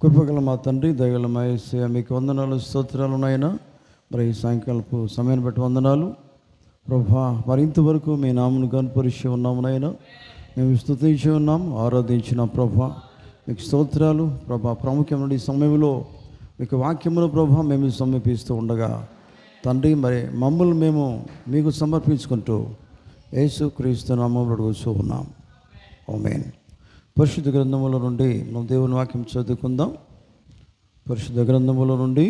కృపగల మా తండ్రి, దయగల మా యేసయ్య, మీకు వందనాలు, స్తోత్రాలు నాయనా. మరి ఈ సాయంకాలపు సమయాన్ని బట్టి వందనాలు ప్రభా. మరి ఇంతవరకు మీ నామను కనపరిచి ఉన్నాము నాయనా, మేము స్తుతించి ఉన్నాం, ఆరాధించిన ప్రభా మీకు స్తోత్రాలు ప్రభా. ప్రాముఖ్యమైన ఈ సమయంలో మీకు వాక్యమును ప్రభా మేము సమర్పిస్తూ ఉండగా తండ్రి, మరి మమ్మల్ని మేము మీకు సమర్పించుకుంటూ యేసు క్రీస్తు నామములో అడుగుతూ ఉన్నాం. ఆమేన్. పరిశుద్ధ గ్రంథముల నుండి మనం దేవుని వాక్యం చదువుకుందాం. పరిశుద్ధ గ్రంథముల నుండి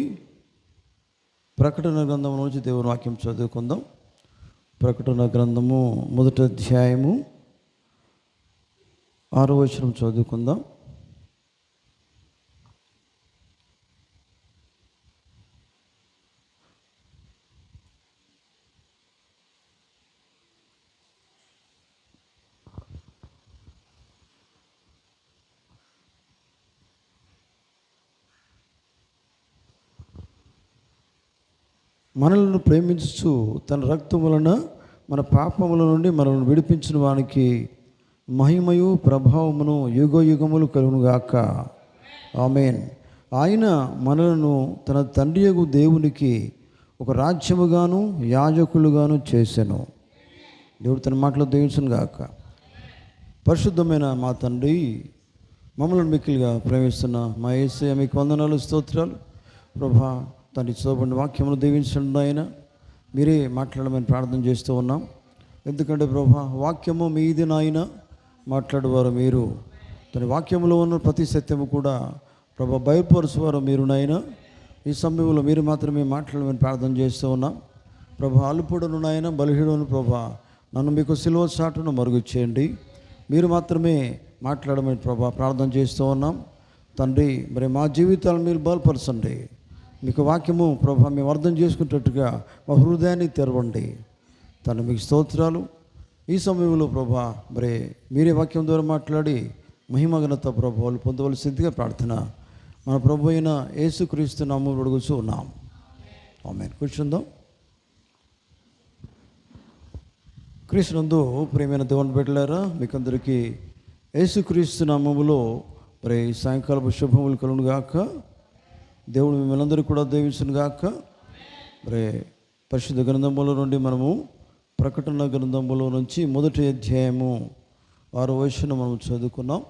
ప్రకటన గ్రంథం నుంచి దేవుని వాక్యం చదువుకుందాం. ప్రకటన గ్రంథము 1వ అధ్యాయము 6వ వచనం చదువుకుందాం. మనలను ప్రేమించు తన రక్తం వలన మన పాపముల నుండి మనల్ని విడిపించిన వానికి మహిమయు ప్రభావమును యుగయుగములు కలుగునుగాక. ఆమేన్. ఆయన మనలను తన తండ్రియగు దేవునికి ఒక రాజ్యముగాను యాజకులుగాను చేసెను. దేవుడు తన మాటలు దీవించును గాక. పరిశుద్ధమైన మా తండ్రి, మమ్మల్ని మిక్కిలిగా ప్రేమిస్తున్న మా యేసయ్య, మీకు వందనాలు, స్తోత్రాలు ప్రభా. తండ్రి చదవబడిన వాక్యమును దీవించండి ఆయన. మీరే మాట్లాడమని ప్రార్థన చేస్తూ ఉన్నాం. ఎందుకంటే ప్రభా, వాక్యము మీది నాయన, మాట్లాడేవారు మీరు. తన వాక్యంలో ఉన్న ప్రతి సత్యము కూడా ప్రభా బయలుపరుచువారు మీరు నాయన. ఈ సమయంలో మీరు మాత్రమే మాట్లాడమని ప్రార్థన చేస్తూ ఉన్నాం ప్రభా. అల్పుడను నాయన, బలహీనును ప్రభా, నన్ను మీకు సిలువ చాటును మరుగు చేయండి. మీరు మాత్రమే మాట్లాడమని ప్రభా ప్రార్థన చేస్తూ ఉన్నాం తండ్రి. మరి మా జీవితాలను మీరు బలపరచండి. మీకు వాక్యము ప్రభా మేము అర్థం చేసుకునేటట్టుగా మా హృదయాన్ని తెరవండి. తను మీకు స్తోత్రాలు. ఈ సమయంలో ప్రభా మరి మీరే వాక్యం ద్వారా మాట్లాడి మహిమఘనత ప్రభావాలు పొందవలసిందిగా ప్రార్థన మన ప్రభు అయిన యేసుక్రీస్తు నామములో అడుగుచూ ఉన్నాం. ఆమేన్. కూర్చుందాం. క్రీస్తునందు ప్రియమైన దేవుని బిడ్డలారా, మీకందరికీ యేసుక్రీస్తు నామములో మరి సాయంకాలపు శుభములు కలుగును గాక. దేవుడు మిమ్మల్ని అందరూ కూడా దీవించును గాక. మరి పరిశుద్ధ గ్రంథములో నుండి మనము ప్రకటన గ్రంథములో నుంచి 1వ అధ్యాయము 6వ వచనం మనం చదువుకున్నాం.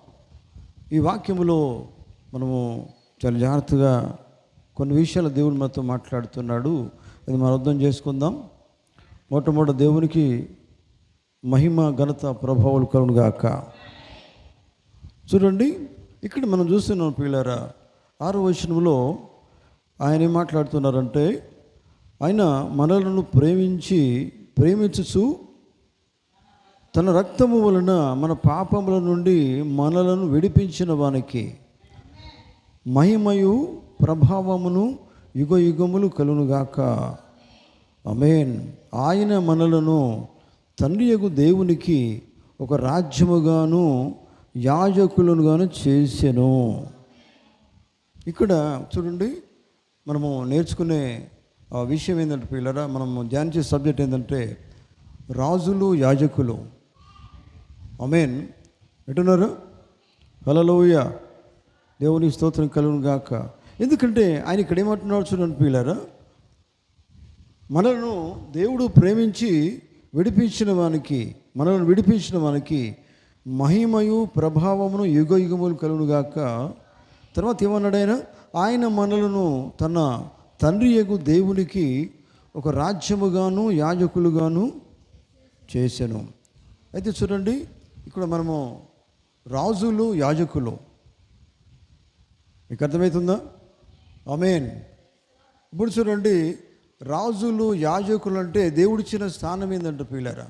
ఈ వాక్యములో మనము చాలా జాగ్రత్తగా కొన్ని విషయాలు దేవుడు మనతో మాట్లాడుతున్నాడు. అది మనం అర్థం చేసుకుందాం. మొట్టమొదటి దేవునికి మహిమ ఘనత ప్రభావాలు కలుగును గాక. చూడండి, ఇక్కడ మనం చూస్తున్నాం పిల్లరా, 6వ వచనంలో ఆయన ఏం మాట్లాడుతున్నారంటే, ఆయన మనలను ప్రేమించుచు తన రక్తము వలన మన పాపముల నుండి మనలను విడిపించిన వానికి మహిమయు ప్రభావమును యుగయుగములు కలుగునుగాక. ఆమేన్. ఆయన మనలను తండ్రియగు దేవునికి ఒక రాజ్యముగాను యాజకులనుగాను చేసెను. ఇక్కడ చూడండి, మనము నేర్చుకునే విషయం ఏంటంటే పిల్లరా, మనము ధ్యానించే సబ్జెక్ట్ ఏంటంటే రాజులు, యాజకులు. ఆమేన్. ఎటున్నారు? హల్లెలూయా. దేవుని స్తోత్రం కలుగును గాక. ఎందుకంటే ఆయన ఇక్కడ ఏమంటున్నాడు చూడండి పిల్లరా, మనలను దేవుడు ప్రేమించి మనల్ని విడిపించిన వానికి మహిమయు ప్రభావమును యుగయుగములు కలుగును గాక. తర్వాత ఏమన్నాడు ఆయన మనలను తన తండ్రియగు దేవునికి ఒక రాజ్యముగాను యాజకులుగాను చేసెను. అయితే చూడండి, ఇక్కడ మనము రాజులు, యాజకులు, మీకు అర్థమవుతుందా? ఆమేన్. ఇప్పుడు చూడండి, రాజులు, యాజకులు అంటే దేవుడిచ్చిన స్థానం ఏంటంటే పిల్లరా,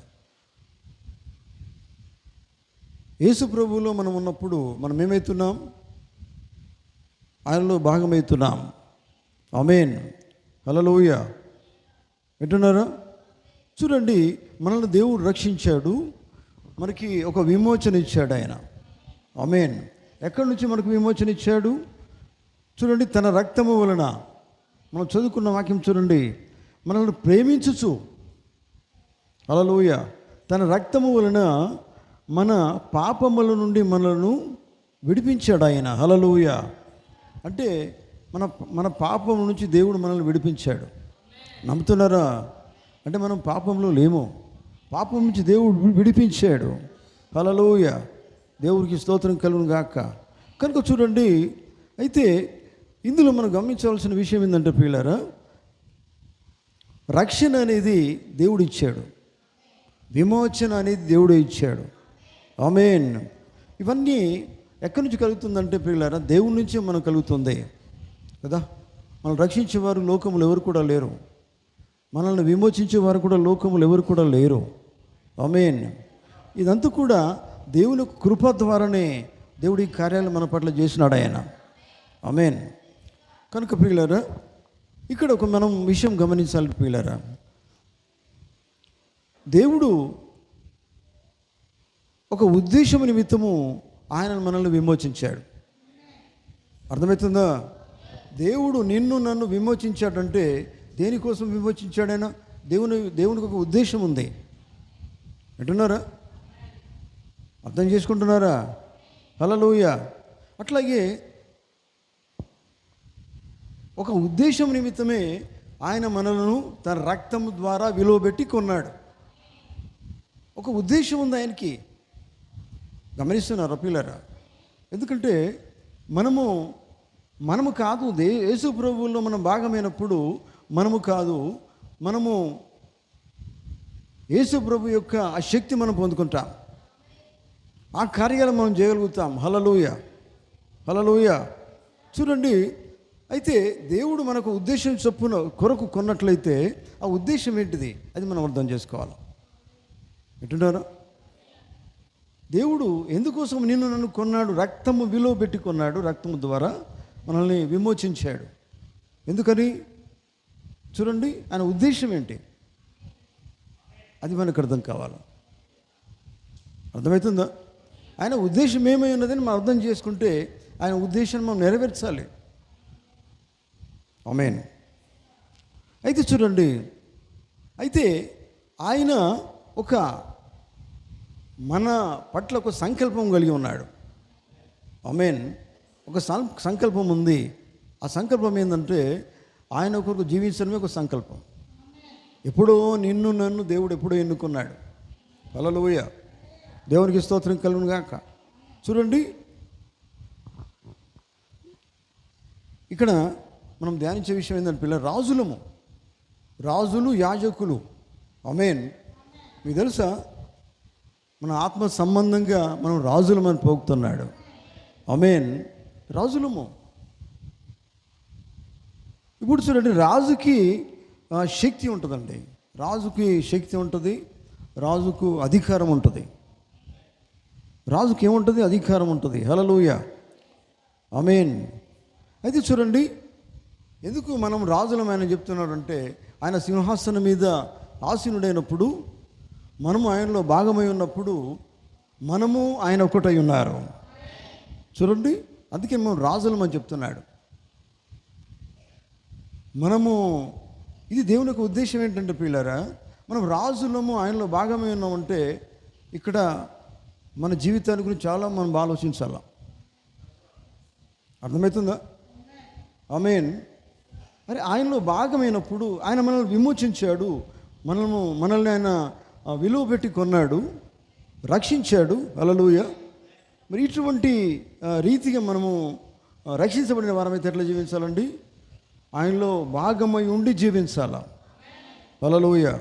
యేసు ప్రభువులో మనం ఉన్నప్పుడు మనం ఏమవుతున్నాం? ఆయనలో భాగమవుతున్నాం. ఆమేన్. హల్లెలూయా. వింటున్నారా? చూడండి, మనల్ని దేవుడు రక్షించాడు, మనకి ఒక విమోచన ఇచ్చాడు ఆయన. ఆమేన్. ఎక్కడి నుంచి మనకు విమోచన ఇచ్చాడు? చూడండి, తన రక్తము వలన. మనం చదువుకున్న వాక్యం చూడండి, మనల్ని ప్రేమించుచు, హల్లెలూయా, తన రక్తము వలన మన పాపముల నుండి మనలను విడిపించాడు ఆయన. హల్లెలూయా. అంటే మన మన పాపం నుంచి దేవుడు మనల్ని విడిపించాడు. నమ్ముతున్నారా? అంటే మనం పాపంలో లేము, పాపం నుంచి దేవుడు విడిపించాడు. హల్లెలూయా, దేవుడికి స్తోత్రం కలుగును గాక. కనుక చూడండి, అయితే ఇందులో మనం గమనించవలసిన విషయం ఏంటంటే ప్రియులారా, రక్షణ అనేది దేవుడు ఇచ్చాడు, విమోచన అనేది దేవుడే ఇచ్చాడు. ఆమేన్. ఇవన్నీ ఎక్కడి నుంచి కలుగుతుందంటే ప్రియులారా, దేవుడి నుంచి మనకు కలుగుతుంది కదా. మనం రక్షించేవారు లోకములు ఎవరు కూడా లేరు, మనల్ని విమోచించేవారు కూడా లోకములు ఎవరు కూడా లేరు. ఆమేన్. ఇదంతా కూడా దేవుని కృప ద్వారానే దేవుడి కార్యాలు మన పట్ల చేసినాడు ఆయన. ఆమేన్. కనుక ప్రియులారా, ఇక్కడ ఒక మనం విషయం గమనించాలి ప్రియులారా, దేవుడు ఒక ఉద్దేశం నిమిత్తము ఆయన మనల్ని విమోచించాడు. అర్థమవుతుందా? దేవుడు నిన్ను నన్ను విమోచించాడంటే దేనికోసం విమోచించాడైనా? దేవునికి ఒక ఉద్దేశం ఉంది. అంటున్నారా? అర్థం చేసుకుంటున్నారా? హల్లెలూయా. అట్లాగే ఒక ఉద్దేశం నిమిత్తమే ఆయన మనలను తన రక్తము ద్వారా విలువబెట్టి కొన్నాడు. ఒక ఉద్దేశం ఉంది ఆయనకి. గమనిస్తున్నారా పిల్లరా? ఎందుకంటే మనము కాదు, యేసు ప్రభువులో మనం భాగమైనప్పుడు మనము కాదు, మనము యేసు ప్రభు యొక్క ఆ శక్తి మనం పొందుకుంటాం, ఆ కార్యాలు మనం చేయగలుగుతాం. హల్లెలూయా, హల్లెలూయా. చూడండి, అయితే దేవుడు మనకు ఉద్దేశం చొప్పున కొరకు కొన్నట్లయితే ఆ ఉద్దేశం ఏంటిది అది మనం అర్థం చేసుకోవాలి. ఎట్టున్నారా? దేవుడు ఎందుకోసం నిన్ను నన్ను కొన్నాడు? రక్తము విలువ పెట్టి కొన్నాడు, రక్తము ద్వారా మనల్ని విమోచించాడు. ఎందుకని? చూడండి, ఆయన ఉద్దేశం ఏంటి అది మనకు అర్థం కావాలి. అర్థమవుతుందా? ఆయన ఉద్దేశం ఏమై ఉన్నదని మనం అర్థం చేసుకుంటే ఆయన ఉద్దేశాన్ని మనం నెరవేర్చాలి. ఆమేన్. అయితే చూడండి, అయితే ఆయన మన పట్ల ఒక సంకల్పం కలిగి ఉన్నాడు. ఆమేన్. ఒక సంకల్పం ఉంది. ఆ సంకల్పం ఏంటంటే ఆయన కొరకు జీవించడమే ఒక సంకల్పం. ఎప్పుడో నిన్ను నన్ను దేవుడు ఎప్పుడో ఎన్నుకున్నాడు. హల్లెలూయా, దేవునికి స్తోత్రం కలుగును గాక. చూడండి, ఇక్కడ మనం ధ్యానించే విషయం ఏంటంటే పిల్లలు, రాజులు యాజకులు. ఆమేన్. మీకు తెలుసా, మన ఆత్మ సంబంధంగా మనం రాజులమని పోగుతున్నాడు. ఆమేన్. రాజులము. ఇప్పుడు చూడండి, రాజుకి శక్తి ఉంటుందండి. రాజుకి శక్తి ఉంటుంది, రాజుకు అధికారం ఉంటుంది. రాజుకి ఏముంటుంది? అధికారం ఉంటుంది. హల్లెలూయా, ఆమేన్. అయితే చూడండి, ఎందుకు మనం రాజులమైన చెప్తున్నాడంటే ఆయన సింహాసనం మీద ఆసీనుడైనప్పుడు, మనము ఆయనలో భాగమై ఉన్నప్పుడు మనము ఆయన ఒకటై ఉన్నారు. చూడండి, అందుకే మనం రాజులమని చెప్తున్నాడు. ఇది దేవుని యొక్క ఉద్దేశం ఏంటంటే పిల్లరా, మనం రాజులము, ఆయనలో భాగమై ఉన్నామంటే ఇక్కడ మన జీవితాన్ని గురించి చాలా మనం ఆలోచించాలి. అర్థమవుతుందా? ఆమేన్. మరి ఆయనలో భాగమైనప్పుడు ఆయన మనల్ని విమోచించాడు, మనల్ని ఆయన విలువ పెట్టి కొన్నాడు, రక్షించాడు. హల్లెలూయా. మరి ఇటువంటి రీతిగా మనము రక్షించబడిన వారమైతే ఎట్లా జీవించాలండి? ఆయనలో భాగమై ఉండి జీవించాలా. హల్లెలూయా.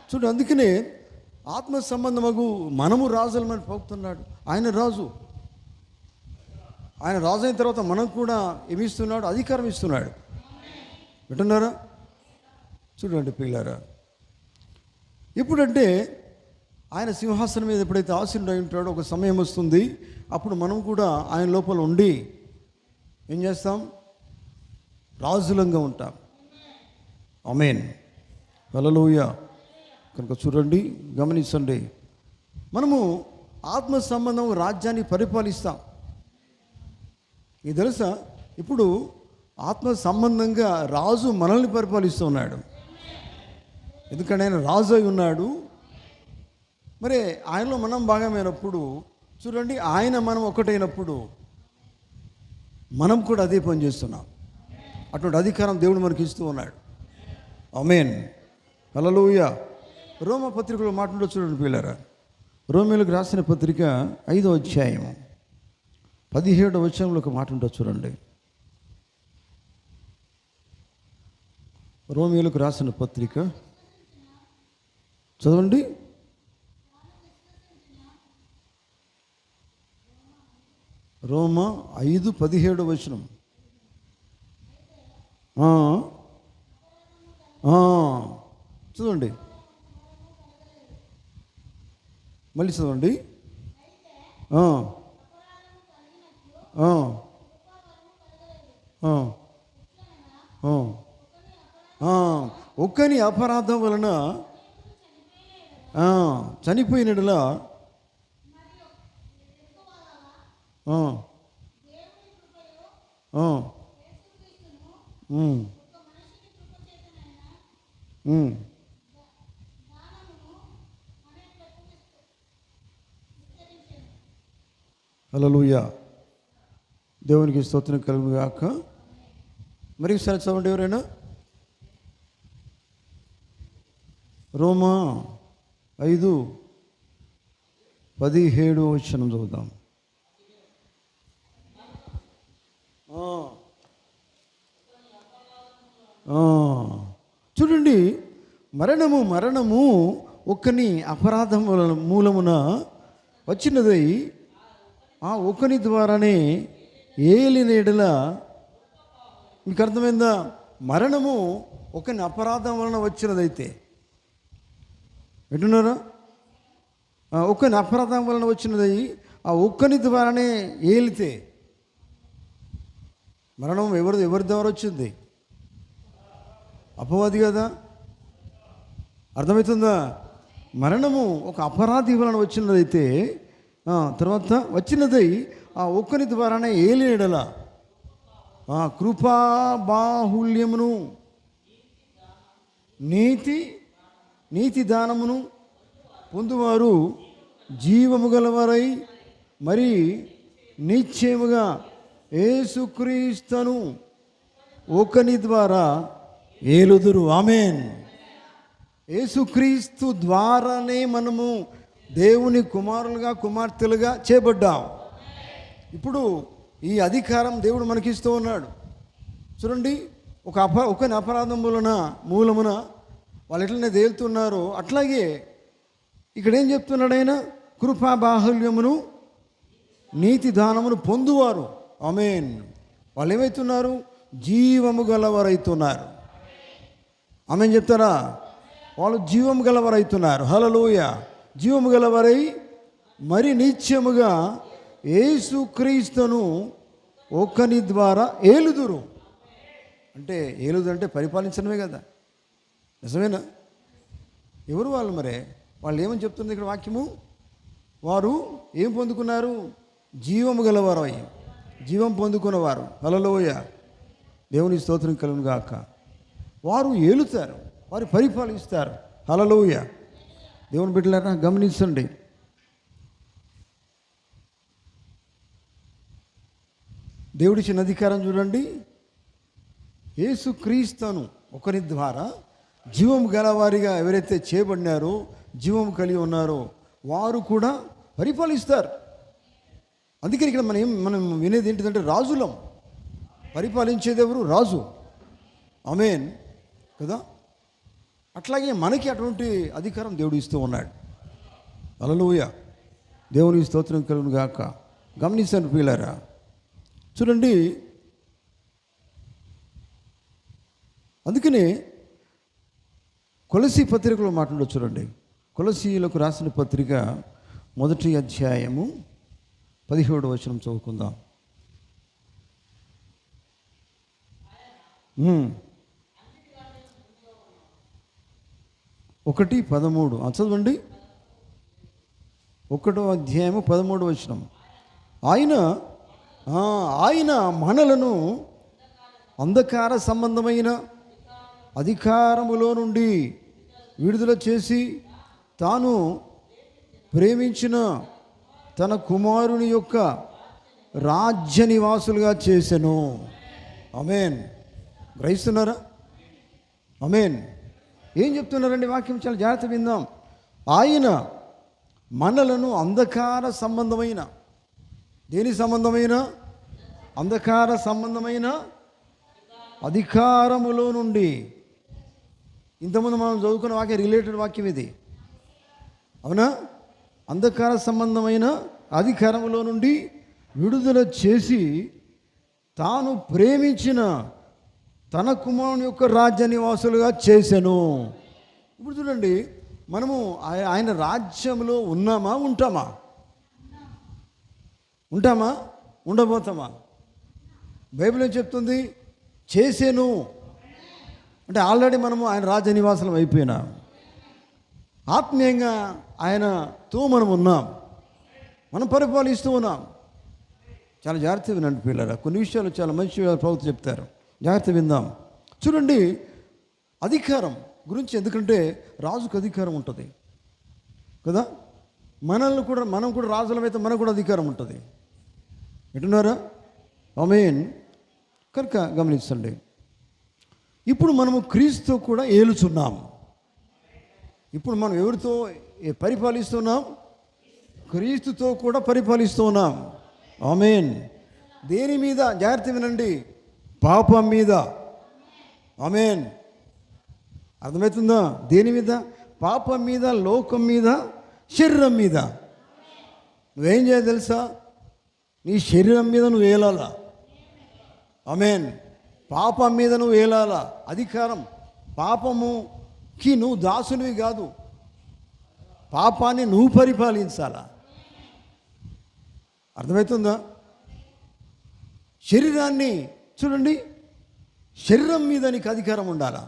చూడండి, అందుకనే ఆత్మ సంబంధమగు మనము రాజులమని పోతున్నాడు. ఆయన రాజు అయిన తర్వాత మనం కూడా ఏమిస్తున్నాడు? అధికారం ఇస్తున్నాడు. వింటున్నారా? చూడండి పిల్లారా, ఎప్పుడంటే ఆయన సింహాసనం మీద ఎప్పుడైతే ఆసీనుడై ఉంటాడో ఒక సమయం వస్తుంది, అప్పుడు మనం కూడా ఆయన లోపల ఉండి ఏం చేస్తాం? రాజులంగా ఉంటాం. ఆమేన్. హల్లెలూయా. కనుక చూడండి, గమనించండి, మనము ఆత్మ సంబంధం రాజ్యాన్ని పరిపాలిస్తాం. మీకు తెలుసా, ఇప్పుడు ఆత్మ సంబంధంగా రాజు మనల్ని పరిపాలిస్తూ ఉన్నాడు. ఎందుకంటే ఆయన రాజు అయి ఉన్నాడు. మరి ఆయనలో మనం భాగమైనప్పుడు చూడండి, ఆయన మనం ఒకటైనప్పుడు మనం కూడా అదే పని చేస్తున్నాం. అటువంటి అధికారం దేవుడు మనకి ఇస్తూ ఉన్నాడు. ఆమేన్, హల్లెలూయా. రోమా పత్రికలో మాట్లాడో చూడండి పిల్లరా. రోమీయులకు రాసిన పత్రిక 5వ అధ్యాయం 17వ వచనంలో ఒక మాట ఉంటుందో చూడండి. రోమీయులకు రాసిన పత్రిక చదవండి. రోమా 5:17 వచనం. చదవండి, మళ్ళీ చదవండి. ఒక్కని అపరాధం వలన చనిపోయినలా హల్లెలూయా. దేవునికి స్తోత్రం కలుగును గాక. మరి ఒకసారి చదవండి ఎవరైనా. రోమా 5:17 వచనం చదువుదాం. చూడండి, మరణము ఒక్కని అపరాధం మూలమున వచ్చినదై ఆ ఒక్కని ద్వారానే ఏలిన ఎడల. మీకు అర్థమైందా? మరణము ఒకని అపరాధం వలన వచ్చినదైతే, వింటున్నారా? ఒక్కని అపరాధం వలన వచ్చినదై ఆ ఒక్కని ద్వారానే ఏలితే, మరణం ఎవరి ద్వారా వచ్చింది? అపవాది కదా. అర్థమవుతుందా? మరణము ఒక అపరాధి వలన వచ్చినదైతే తర్వాత వచ్చినదై ఆ ఒక్కని ద్వారానే ఏలినడల కృపా బాహుల్యమును నీతి దానమును పొందువారు జీవము గలవారై మరి నిశ్చయముగా యేసుక్రీస్తును ఒకని ద్వారా ఏలుదురు. ఆమేన్. యేసుక్రీస్తు ద్వారానే మనము దేవుని కుమారులుగా కుమార్తెలుగా చేయబడ్డాం. ఇప్పుడు ఈ అధికారం దేవుడు మనకిస్తూ ఉన్నాడు. చూడండి, ఒకని అపరాధం మూలమున వాళ్ళు ఎట్లనే తేలుతున్నారో అట్లాగే ఇక్కడ ఏం చెప్తున్నాడు ఆయన? కృపా బాహుల్యమును నీతి దానమును పొందువారు. ఆమేన్. వాళ్ళు ఏమవుతున్నారు? జీవము గలవారైతున్నారు. ఆమేన్ చెప్తారా? వాళ్ళు జీవము గలవారైతున్నారు. హల్లెలూయా. జీవము గలవారై మరి నిత్యముగా యేసుక్రీస్తును ఒకని ద్వారా ఏలుదురు. అంటే ఏలుదంటే పరిపాలించడమే కదా. నిజమేనా? ఎవరు వాళ్ళు? మరి వాళ్ళు ఏమని చెప్తుంది ఇక్కడ వాక్యము? వారు ఏం పొందుకున్నారు? జీవము గలవారు అయ్యి, జీవం పొందుకున్నవారు. హల్లెలూయా. దేవుని స్తోత్రం కలుగును గాక. వారు ఏలుతారు, వారు పరిపాలిస్తారు. హల్లెలూయా. దేవుని బిడ్డలారా గమనించండి. దేవుడిచ్చిన అధికారం చూడండి. యేసుక్రీస్తును ఒకరి ద్వారా జీవం గలవారిగా ఎవరైతే చేయబడినారో, జీవం కలిగి ఉన్నారో వారు కూడా పరిపాలిస్తారు. అందుకని ఇక్కడ మనం వినేది ఏంటిదంటే రాజులం. పరిపాలించేది ఎవరు? రాజు. ఆమేన్ కదా. అట్లాగే మనకి అటువంటి అధికారం దేవుడు ఇస్తూ ఉన్నాడు. హల్లెలూయా. దేవుని స్తోత్రం కలుగును గాక. గమనించండి ప్రియులారా. చూడండి, అందుకనే కొలసీ పత్రికలో మాట్లాడో చూడండి. కొలసీలకు రాసిన పత్రిక 1వ అధ్యాయము 17వ వచనం చదువుకుందాం. 1:13 చదవండి. 1వ అధ్యాయము 13వ వచనం. ఆయన మనలను అంధకార సంబంధమైన అధికారములో నుండి విడుదల చేసి తాను ప్రేమించిన తన కుమారుని యొక్క రాజ్య నివాసులుగా చేసెను. ఆమేన్. గ్రహిస్తున్నారా? ఆమేన్. ఏం చెప్తున్నారండి వాక్యం? చాలా జాగ్రత్త విందాం. ఆయన మనలను అంధకార సంబంధమైన, దేని సంబంధమైన? అంధకార సంబంధమైన అధికారములో నుండి, ఇంతకుముందు మనం చదువుకున్న వాక్యం రిలేటెడ్ వాక్యం ఇది, అవునా? అంధకార సంబంధమైన అధికారములో నుండి విడుదల చేసి తాను ప్రేమించిన తన కుమారుని యొక్క రాజ్య నివాసులుగా చేసెను. ఇప్పుడు చూడండి, మనము ఆయన రాజ్యంలో ఉన్నామా? ఉంటామా? ఉండబోతామా? బైబిల్ ఏం చెప్తుంది? చేసెను అంటే ఆల్రెడీ మనము ఆయన రాజ్య నివాసులం అయిపోయినా, ఆత్మీయంగా ఆయనతో మనం ఉన్నాం, మనం పరిపాలిస్తూ ఉన్నాం. చాలా జాగ్రత్త వినండి పిల్లరా, కొన్ని విషయాలు చాలా మంచి ప్రవక్త చెప్తారు, జాగ్రత్త విందాం. చూడండి, అధికారం గురించి, ఎందుకంటే రాజుకు అధికారం ఉంటుంది కదా. మనం కూడా రాజులమైతే మనకు కూడా అధికారం ఉంటుంది. వింటున్నారా? ఆమేన్. కనుక గమనించండి, ఇప్పుడు మనము క్రీస్తుతో కూడా ఏలుచున్నాం. ఇప్పుడు మనం ఎవరితో పరిపాలిస్తున్నాం? క్రీస్తుతో కూడా పరిపాలిస్తూ ఉన్నాం. ఆమేన్. దేని మీద? జాగ్రత్త వినండి, పాపం మీద. ఆమేన్. అర్థమవుతుందా? దేని మీద? పాపం మీద, లోకం మీద, శరీరం మీద. నువ్వేం చేయాలి తెలుసా? నీ శరీరం మీద నువ్వు ఏలాలా. ఆమేన్. పాపం మీద నువ్వు ఏలాలా. అధికారం. పాపముకి నువ్వు దాసునివి కాదు, పాపాన్ని నువ్వు పరిపాలించాలా. అర్థమవుతుందా? శరీరాన్ని చూడండి, శరీరం మీద నీకు అధికారం ఉండాలా.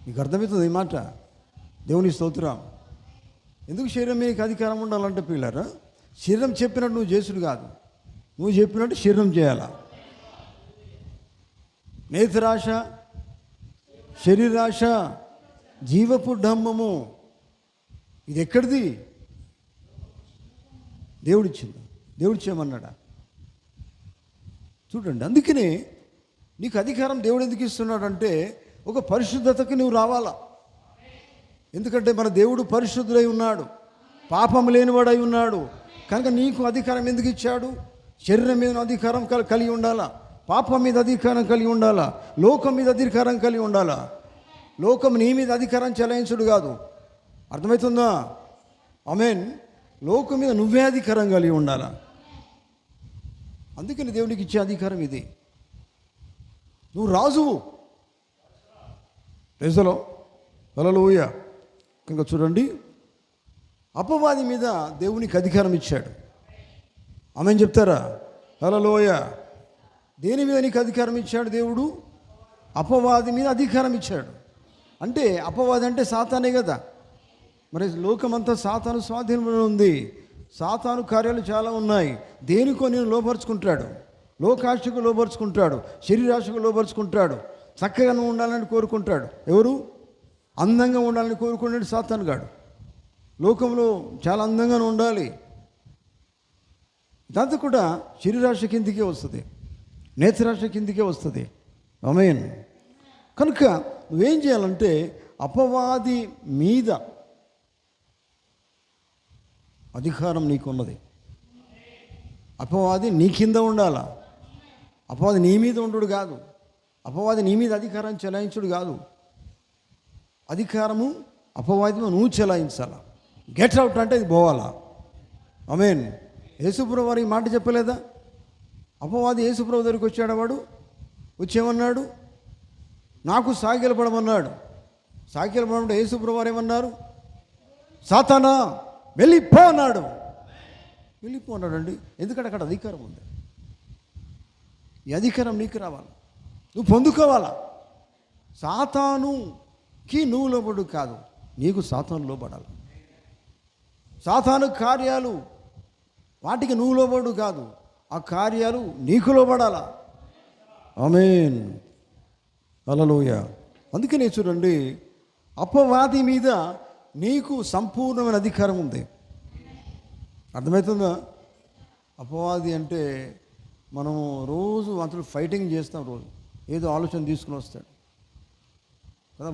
నీకు అర్థమవుతుంది ఈ మాట? దేవుని స్తోత్రం. ఎందుకు శరీరం మీద అధికారం ఉండాలంటే పిల్లరా, శరీరం చెప్పినట్టు నువ్వు చేసుడు కాదు, నువ్వు చెప్పినట్టు శరీరం చేయాలా. నేత్రాశ, శరీరాశ, జీవపు డంబము, ఇది ఎక్కడిది? దేవుడిచ్చింది. దేవుడు చేయమన్నాడా? చూడండి, అందుకనే నీకు అధికారం దేవుడు ఎందుకు ఇస్తున్నాడంటే ఒక పరిశుద్ధతకి నువ్వు రావాలా. ఎందుకంటే మన దేవుడు పరిశుద్ధుడై ఉన్నాడు, పాపం లేనివాడై ఉన్నాడు. కనుక నీకు అధికారం ఎందుకు ఇచ్చాడు? శరీరం మీద అధికారం కలిగి ఉండాలా, పాపం మీద అధికారం కలిగి ఉండాలా, లోకం మీద అధికారం కలిగి ఉండాలా. లోకం నీ మీద అధికారం చెలాయించుడు కాదు. అర్థమవుతుందా? ఆమేన్. లోకం మీద నువ్వే అధికారం కలిగి ఉండాలా. అందుకని దేవునికి ఇచ్చే అధికారం ఇది. నువ్వు రాజువు. ప్రజలో హల్లెలూయా. కనుక చూడండి, అపవాది మీద దేవునికి అధికారం ఇచ్చాడు. ఆమేన్ చెప్తారా? హల్లెలూయా. దేని మీద నీకు అధికారం ఇచ్చాడు దేవుడు? అపవాది మీద అధికారం ఇచ్చాడు. అంటే అపవాది అంటే సాతానే కదా. మరి లోకమంతా సాతాను స్వాధీనంలో ఉంది. సాతాను కార్యాలు చాలా ఉన్నాయి. దేనికో నేను లోపరుచుకుంటాడు, లోకాశకు లోపరుచుకుంటాడు, శరీరాశకు లోపరుచుకుంటాడు. చక్కగా ఉండాలని కోరుకుంటాడు. ఎవరు? అందంగా ఉండాలని కోరుకున్నాడు సాతాను గాడు. లోకంలో చాలా అందంగా ఉండాలి, ఇదంతా కూడా శరీరాశ కిందికే వస్తుంది, నేత్రాశ కిందికే వస్తుంది. ఆమేన్. కనుక నువ్వేం చేయాలంటే అపవాది మీద అధికారం నీకున్నది. అపవాది నీ కింద ఉండాలా. అపవాది నీ మీద ఉండు కాదు, అపవాది నీ మీద అధికారం చెలాయించుడు కాదు. అధికారము అపవాది నువ్వు చెలాయించాలా. గెట్ అవుట్ అంటే ఇది పోవాలా. ఆమేన్. యేసుప్రభు వారు ఈ మాట చెప్పలేదా? అపవాది యేసుప్రభు దగ్గరికి వచ్చాడు. వాడు వచ్చేమన్నాడు? నాకు సాగిలపడమన్నాడు. సాగిలపడమంటే యేసుప్రభు వారు ఏమన్నారు? సాతానా వెళ్ళిపో అన్నాడు. వెళ్ళిపో అన్నాడండి. ఎందుకంటే అక్కడ అధికారం ఉంది. ఈ అధికారం నీకు రావాలి, నువ్వు పొందుకోవాలా. సాతానుకి నువ్వు లోబడు కాదు, నీకు సాతాను లోబడాలి. సాతాను కార్యాలు వాటికి నువ్వు లోబడు కాదు, ఆ కార్యాలు నీకు లోబడాలా. ఆమేన్. హల్లెలూయా. అందుకనే చూడండి, అపవాది మీద నీకు సంపూర్ణమైన అధికారం ఉంది. అర్థమవుతుందా? అపవాది అంటే మనము రోజు అతడు ఫైటింగ్ చేస్తాం, రోజు ఏదో ఆలోచన తీసుకుని వస్తాడు కదా.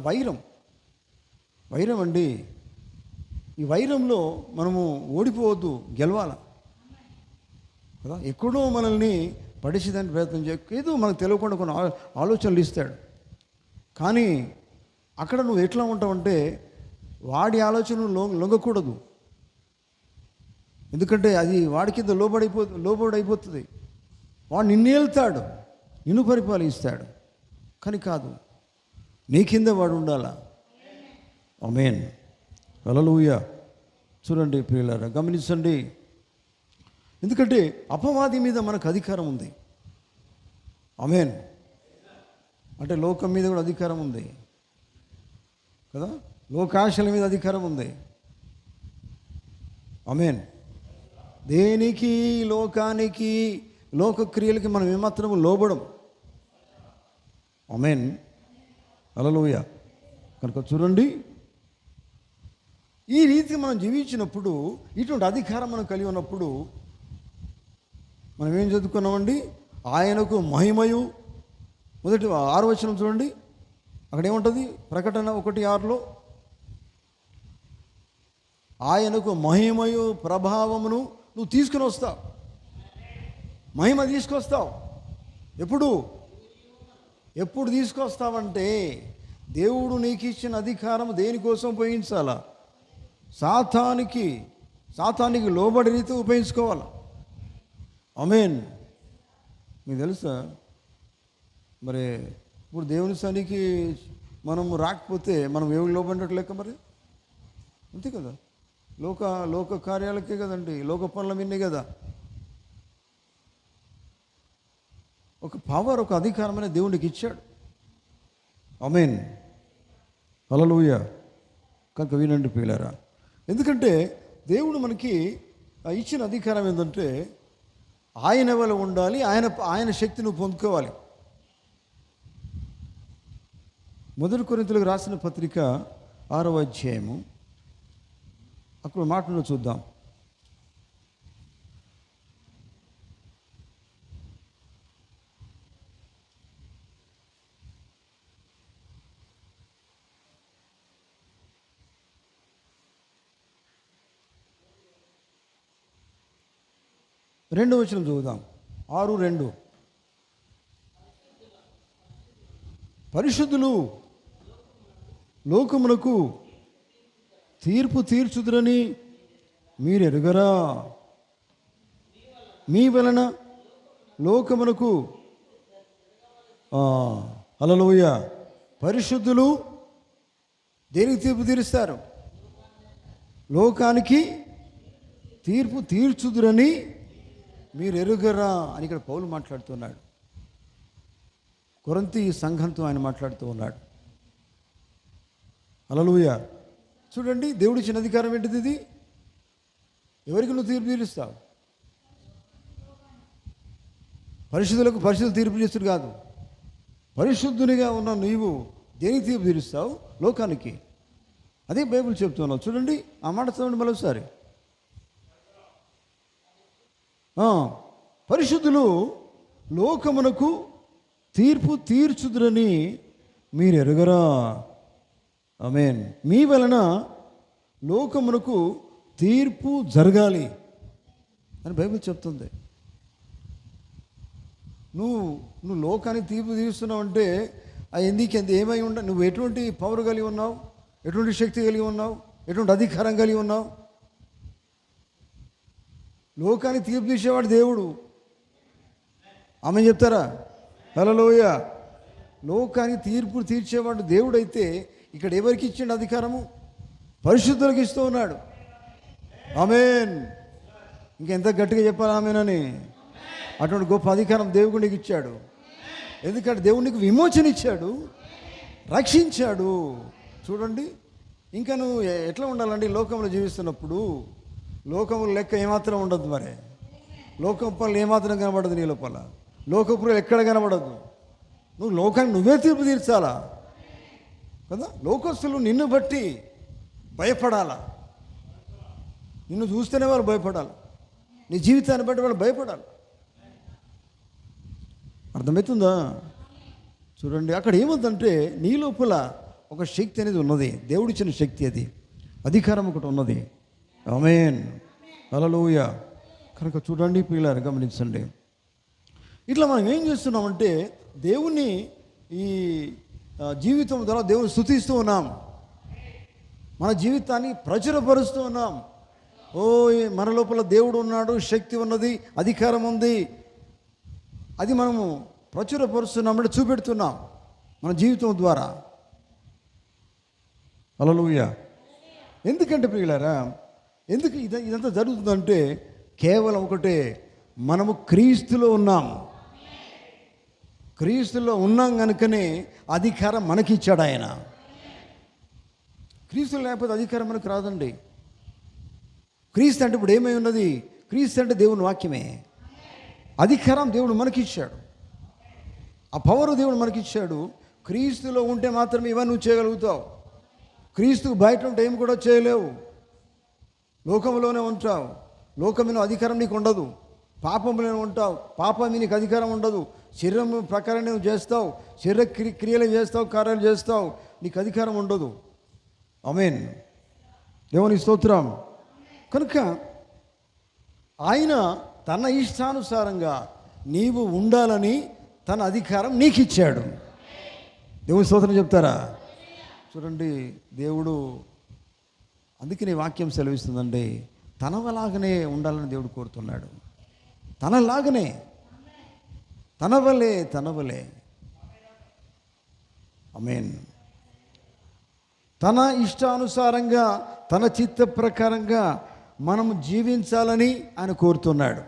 వైరం అండి. ఈ వైరంలో మనము ఓడిపోవద్దు, గెలవాల కదా. ఎక్కడో మనల్ని పడిచేదానికి ప్రయత్నం ఏదో మనకు తెలియకుండా కొన్ని ఆలోచనలు ఇస్తాడు. కానీ అక్కడ నువ్వు ఎట్లా ఉంటావంటే వాడి ఆలోచనలు లొంగకూడదు. ఎందుకంటే అది వాడి కింద లోబడైపోతుంది. వాడు నిన్ను వెళ్తాడు, నిన్ను పరిపాలిస్తాడు. కానీ కాదు, నీ కింద వాడు ఉండాలా. ఆమేన్, హల్లెలూయా. చూడండి ప్రియులారా, గమనించండి. ఎందుకంటే అపవాది మీద మనకు అధికారం ఉంది. ఆమేన్. అంటే లోకం మీద కూడా అధికారం ఉంది కదా, లోకాశల మీద అధికారం ఉంది. ఆమేన్. దేనికి, లోకానికి, లోకక్రియలకి మనం ఏమాత్రము లోబడం. ఆమేన్, హల్లెలూయా. కనుక చూడండి, ఈ రీతి మనం జీవించినప్పుడు, ఇటువంటి అధికారం మనం కలిగి ఉన్నప్పుడు మనం ఏం చదువుకున్నామండి? ఆయనకు మహిమయు, మొదటి 6వ వచనం చూడండి, అక్కడ ఏముంటుంది? ప్రకటన 1:6లో ఆయనకు మహిమయు ప్రభావమును నువ్వు తీసుకుని వస్తావు. మహిమ తీసుకొస్తావు. ఎప్పుడు తీసుకొస్తావంటే దేవుడు నీకు ఇచ్చిన అధికారం దేనికోసం ఉపయోగించాలా? సాతానికి లోబడి రీతి ఉపయోగించుకోవాలి. ఆమేన్. మీకు తెలుసా మరి ఇప్పుడు దేవుని సన్నిధికి మనం రాకపోతే మనం ఎవరు లోబడినట్టు లెక్క మరి, అంతే కదా. లోక కార్యాలకే కదండి, లోక పనుల మీదే కదా. ఒక పవర్, ఒక అధికారమైన దేవునికి ఇచ్చాడు. ఆమేన్, హల్లెలూయా. కనుక వినండి ప్రియులారా, ఎందుకంటే దేవుడు మనకి ఇచ్చిన అధికారం ఏంటంటే ఆయన వల్ల ఉండాలి, ఆయన శక్తిని పొందుకోవాలి. 1 కొరింథీయులకు రాసిన పత్రిక 6వ అధ్యాయము, అక్కడ మాటను చూద్దాం. రెండవ వచనం చదువుదాం. 6:2. పరిశుద్ధులు లోకమునకు తీర్పు తీర్చుదురని మీరు ఎరుగరా? మీ వలన లోకమునకు హల్లెలూయా. పరిశుద్ధులు దేనికి తీర్పు తీరుస్తారు? లోకానికి తీర్పు తీర్చుదురని మీరు ఎరుగరా అని ఇక్కడ పౌలు మాట్లాడుతున్నాడు. కొరింథీ సంఘంతో ఆయన మాట్లాడుతూ ఉన్నాడు. హల్లెలూయా. చూడండి, దేవుడు ఇచ్చిన అధికారం ఏంటిది? ఇది ఎవరికి నువ్వు తీర్పు తీరుస్తావు? పరిశుద్ధులకు పరిశుద్ధులు తీర్పు చేస్తుడు కాదు. పరిశుద్ధునిగా ఉన్న నీవు దేనికి తీర్పు తీరుస్తావు? లోకానికి. అదే బైబిల్ చెప్తున్నావు. చూడండి, ఆ మాట చదవండి మరోసారి. పరిశుద్ధులు లోకమునకు తీర్పు తీర్చుదురని మీరు ఎరుగరా? ఆమేన్. మీ వలన లోకమునకు తీర్పు జరగాలి అని బైబిల్ చెప్తుంది. నువ్వు లోకానికి తీర్పు తీరుస్తున్నావు అంటే ఎందుకు ఏమై నువ్వు ఎటువంటి పవర్ కలిగి ఉన్నావు, ఎటువంటి శక్తి కలిగి ఉన్నావు, ఎటువంటి అధికారం కలిగి ఉన్నావు? లోకానికి తీర్పు తీసేవాడు దేవుడు. ఆమె చెప్తారా? హల్లెలూయా. లోకానికి తీర్పు తీర్చేవాడు దేవుడైతే ఇక్కడ ఎవరికి ఇచ్చిండు అధికారము? పరిశుద్ధులకు ఇస్తూ ఉన్నాడు. ఆమేన్. ఇంకెంత గట్టిగా చెప్పాలి ఆమేనని. అటువంటి గొప్ప అధికారం దేవుడికి ఇచ్చాడు. ఎందుకంటే దేవునికి విమోచన ఇచ్చాడు, రక్షించాడు. చూడండి, ఇంకా నువ్వు ఎట్లా ఉండాలండి లోకంలో జీవిస్తున్నప్పుడు? లోకముల లెక్క ఏమాత్రం ఉండదు. మరి లోకం పనులు ఏమాత్రం కనబడదు నీ లోపల. లోకపురులు ఎక్కడ కనబడదు. నువ్వు లోకానికి నువ్వే తీర్పు తీర్చాలా కదా. లోకస్తులు నిన్ను బట్టి భయపడాలా. నిన్ను చూస్తేనే వారు భయపడాలి. నీ జీవితాన్ని బట్టి వాళ్ళు భయపడాలి. అర్థమవుతుందా? చూడండి, అక్కడ ఏముందంటే నీ లోపల ఒక శక్తి అనేది ఉన్నది, దేవుడిచ్చిన శక్తి, అది అధికారం ఒకటి ఉన్నది. ఆమేన్, హల్లెలూయా. కనుక చూడండి ప్రియులారా, గమనించండి. ఇట్లా మనం ఏం చేస్తున్నామంటే దేవుని ఈ జీవితం ద్వారా దేవుని స్తుతిస్తూ ఉన్నాం, మన జీవితాన్ని ప్రచురపరుస్తూ ఉన్నాం. ఓ, మన లోపల దేవుడు ఉన్నాడు, శక్తి ఉన్నది, అధికారం ఉంది, అది మనము ప్రచురపరుస్తున్నామంటే చూపెడుతున్నాం మన జీవితం ద్వారా. హల్లెలూయా. ఎందుకంటే ప్రియులారా, ఎందుకు ఇదంతా జరుగుతుందంటే కేవలం ఒకటే, మనము క్రీస్తులో ఉన్నాం. క్రీస్తులో ఉన్నాం కనుకనే అధికారం మనకిచ్చాడు ఆయన. క్రీస్తులు లేకపోతే అధికారం మనకు రాదండి. క్రీస్తు అంటే ఇప్పుడు ఏమై ఉన్నది? క్రీస్తు అంటే దేవుని వాక్యమే. అధికారం దేవుడు మనకిచ్చాడు, ఆ పవర్ దేవుడు మనకిచ్చాడు. క్రీస్తులో ఉంటే మాత్రమే ఇవన్నీ నువ్వు చేయగలుగుతావు. క్రీస్తుకు బయట ఉంటే ఏం కూడా చేయలేవు. లోకంలోనే ఉంటావు, లోకం మీద అధికారం నీకు ఉండదు. పాపంలోనే ఉంటావు, పాపం మీద నీకు అధికారం ఉండదు. శరీరం ప్రకారం నువ్వు చేస్తావు, శరీర క్రియలు చేస్తావు, కార్యాలు చేస్తావు, నీకు అధికారం ఉండదు. ఆమేన్, దేవుని స్తోత్రం. కనుక ఆయన తన ఇష్టానుసారంగా నీవు ఉండాలని తన అధికారం నీకు ఇచ్చాడు. దేవుని స్తోత్రం చెప్తారా? చూడండి, దేవుడు అందుకని వాక్యం సెలవిస్తుందండి, తనవలాగనే ఉండాలని దేవుడు కోరుతున్నాడు. తనలాగనే, తనవలే. ఆమేన్. తన ఇష్టానుసారంగా, తన చిత్త ప్రకారంగా మనము జీవించాలని ఆయన కోరుతున్నాడు.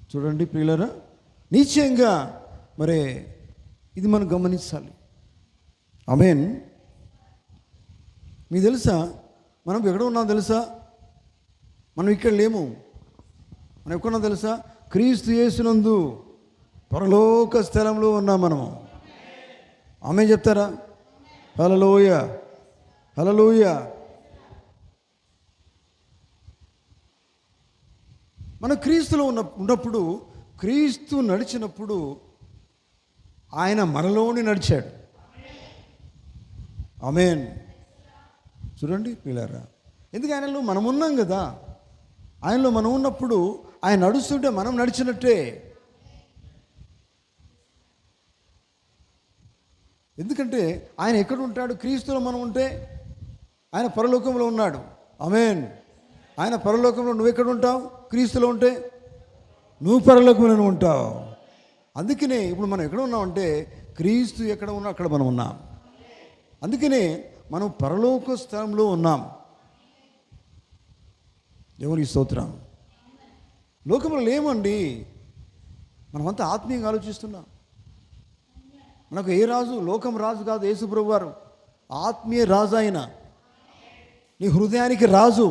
చూడండి ప్రియులారా, నిశ్చయంగా మరి ఇది మనం గమనించాలి. ఆమేన్. మీకు తెలుసా మనం ఎక్కడ ఉన్నాం తెలుసా? మనం ఇక్కడ లేము. మనం ఎక్కడున్నాం తెలుసా? క్రీస్తు యేసునందు పరలోక స్థలంలో ఉన్నాం మనము. ఆమేన్ చెప్తారా? హల్లెలూయా, హల్లెలూయా. మన క్రీస్తులో ఉన్నప్పుడు, క్రీస్తు నడిచినప్పుడు ఆయన మనలోని నడిచాడు. ఆమేన్. చూడండి పిల్లరా, ఎందుకు ఆయనలో మనం ఉన్నాం కదా, ఆయనలో మనం ఉన్నప్పుడు ఆయన నడుస్తుంటే మనం నడిచినట్టే. ఎందుకంటే ఆయన ఎక్కడ ఉంటాడు? క్రీస్తులో మనం ఉంటే ఆయన పరలోకంలో ఉన్నాడు. ఆమేన్. ఆయన పరలోకంలో నువ్వు ఎక్కడ ఉంటావు? క్రీస్తులో ఉంటే నువ్వు పరలోకంలో ఉంటావు. అందుకనే ఇప్పుడు మనం ఎక్కడ ఉన్నామంటే క్రీస్తు ఎక్కడ ఉన్నా అక్కడ మనం ఉన్నాం. అందుకనే మనం పరలోక స్థలంలో ఉన్నాం. దేవునికి స్తోత్రం. లోకంలో లేమండి, మనమంతా ఆత్మీయంగా ఆలోచిస్తున్నాం. మనకు ఏ రాజు? లోకం రాజు కాదు, యేసు ప్రభువు వారు ఆత్మీయ రాజు. ఆయన నీ హృదయానికి రాజు,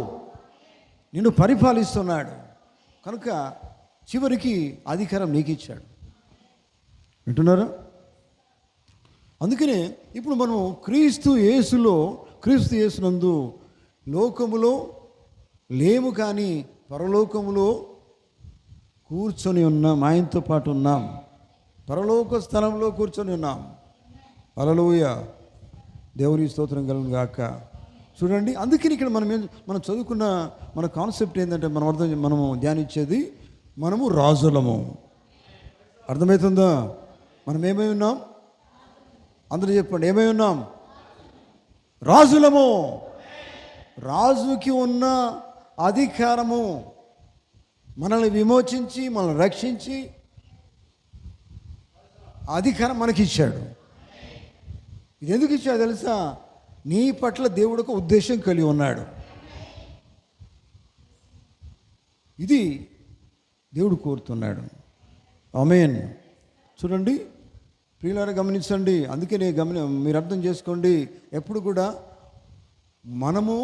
నిన్ను పరిపాలిస్తున్నాడు. కనుక చివరికి అధికారం నీకు ఇచ్చాడు. వింటున్నారా? అందుకనే ఇప్పుడు మనం క్రీస్తు యేసునందు లోకములో లేము, కానీ పరలోకములో కూర్చొని ఉన్నాం, ఆయనతో పాటు ఉన్నాం, పరలోక స్థలంలో కూర్చొని ఉన్నాం. హల్లెలూయా, దేవుని స్తోత్రం కలుగును గాక. చూడండి, అందుకని ఇక్కడ మనం చదువుకున్న మన కాన్సెప్ట్ ఏంటంటే మనము ధ్యానించేది మనము రాజులము. అర్థమవుతుందా? మనం ఏమై ఉన్నాం? అందరూ చెప్పండి, ఏమై ఉన్నాం? రాజులము. రాజుకి ఉన్న అధికారము మనల్ని విమోచించి, మనల్ని రక్షించి అధికారం మనకి ఇచ్చాడు. ఇది ఎందుకు ఇచ్చాడు తెలుసా? నీ పట్ల దేవుడు ఒక ఉద్దేశం కలిగి ఉన్నాడు. ఇది దేవుడు కోరుతున్నాడు. ఆమేన్. చూడండి ప్రియులారా, గమనించండి. అందుకే మీరు అర్థం చేసుకోండి, ఎప్పుడు కూడా మనము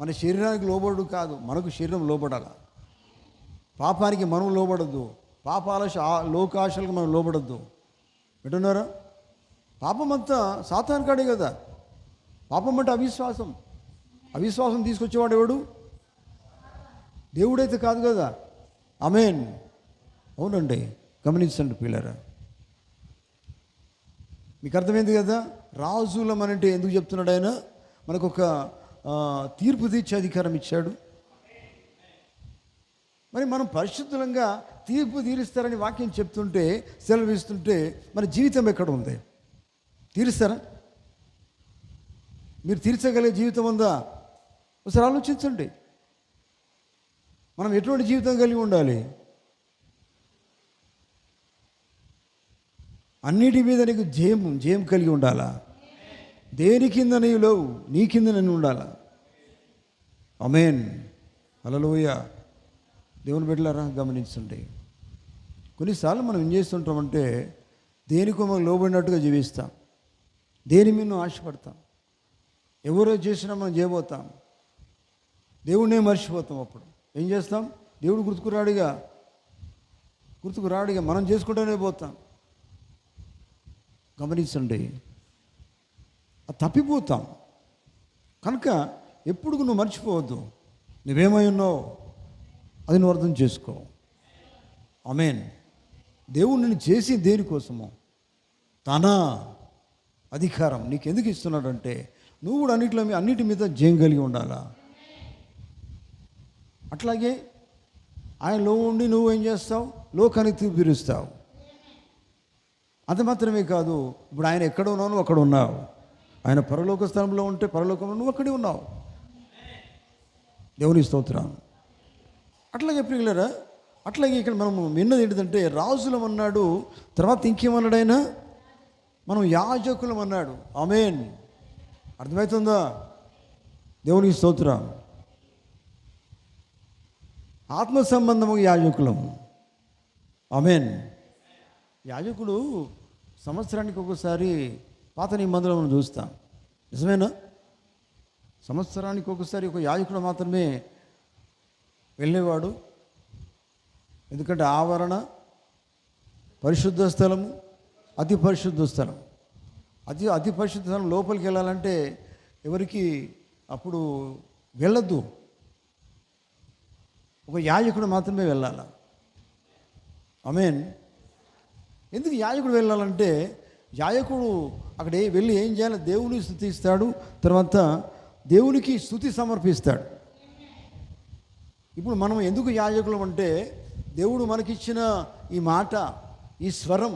మన శరీరానికి లోబడు కాదు, మనకు శరీరం లోబడాలి. పాపానికి మనం లోబడద్దు, లోకాశలకు మనం లోబడద్దు. వింటున్నారా? పాపం అంతా సాతాను కాడే కదా. పాపం అంటే అవిశ్వాసం తీసుకొచ్చేవాడు ఎవడు? దేవుడైతే కాదు కదా. ఆమేన్. అవునండి, గమనించండి పిల్లరా, మీకు అర్థమైంది కదా. రాజులం అంటే ఎందుకు చెప్తున్నాడు ఆయన? మనకు ఒక తీర్పు తీర్చే అధికారం ఇచ్చాడు. మరి మనం పరిశుద్ధంగా తీర్పు తీరుస్తారని వాక్యం చెప్తుంటే, సెలవిస్తుంటే, మన జీవితం ఎక్కడ ఉంది? తీరుస్తారా? మీరు తీర్చగలిగే జీవితం ఉందా? ఒకసారి ఆలోచించండి. మనం ఎటువంటి జీవితం కలిగి ఉండాలి? అన్నిటి మీద నీకు జయం కలిగి ఉండాలా? దేని కింద నీవు లేవు, నీ కింద నేను ఉండాలా. ఆమేన్. హల్లెలూయా. దేవుని బిడ్డలారా, గమనించండి. కొన్నిసార్లు మనం ఏం చేస్తుంటామంటే, దేనికో మనం లోబడినట్టుగా జీవిస్తాం, దేని మీద ఆశపడతాం, ఎవరో చేసినా మనం చేయబోతాం, దేవుడినే మర్చిపోతాం. అప్పుడు ఏం చేస్తాం? దేవుడు గుర్తుకు రాడిగా మనం చేసుకుంటూనే పోతాం. గమనించండి, తప్పిపోతాం. కనుక ఎప్పుడు నువ్వు మర్చిపోవద్దు, నువ్వేమై ఉన్నావు అది నువ్వు అర్థం చేసుకో. ఆమేన్. దేవుడు నిన్ను చేసి దేనికోసమో, తన అధికారం నీకు ఎందుకు ఇస్తున్నాడంటే, నువ్వు కూడా అన్నిటి మీద జయం కలిగి ఉండాలా. అట్లాగే ఆయనలో ఉండి నువ్వు ఏం చేస్తావు? లోకానికి తీర్పు తీరుస్తావు. అంత మాత్రమే కాదు, ఇప్పుడు ఆయన ఎక్కడ ఉన్నావు, నువ్వు అక్కడ ఉన్నావు. ఆయన పరలోక స్థలంలో ఉంటే పరలోకంలో నువ్వు అక్కడే ఉన్నావు. దేవుని స్తోత్రం. అట్లాగే ప్రియులారా, అట్లాగే ఇక్కడ మనం విన్నది ఏంటంటే, రాజులం అన్నాడు, తర్వాత ఇంకేమన్నాడు ఆయన? మనం యాజకులం అన్నాడు. ఆమేన్. అర్థమవుతుందా? దేవునికి స్తోత్రం. ఆత్మ సంబంధము యాజకులం. ఆమేన్. యాజకుడు సంవత్సరానికి ఒకసారి పాత నిబంధనలో మనం చూస్తాం. నిజమేనా? సంవత్సరానికి ఒకసారి ఒక యాజకుడు మాత్రమే వెళ్ళేవాడు. ఎందుకంటే ఆవరణ, పరిశుద్ధ స్థలము, అతి పరిశుద్ధ స్థలం. అతి పరిశుద్ధ స్థలం లోపలికి వెళ్ళాలంటే ఎవరికి అప్పుడు వెళ్ళొద్దు, ఒక యాజకుడు మాత్రమే వెళ్ళాలి. ఆమేన్. ఎందుకు యాజకుడు వెళ్ళాలంటే, యాజకుడు అక్కడ వెళ్ళి ఏం చేయాలి? దేవుని స్తుతిస్తాడు, తర్వాత దేవునికి స్తుతి సమర్పిస్తాడు. ఇప్పుడు మనం ఎందుకు యాజకులం అంటే, దేవుడు మనకిచ్చిన ఈ మాట, ఈ స్వరం,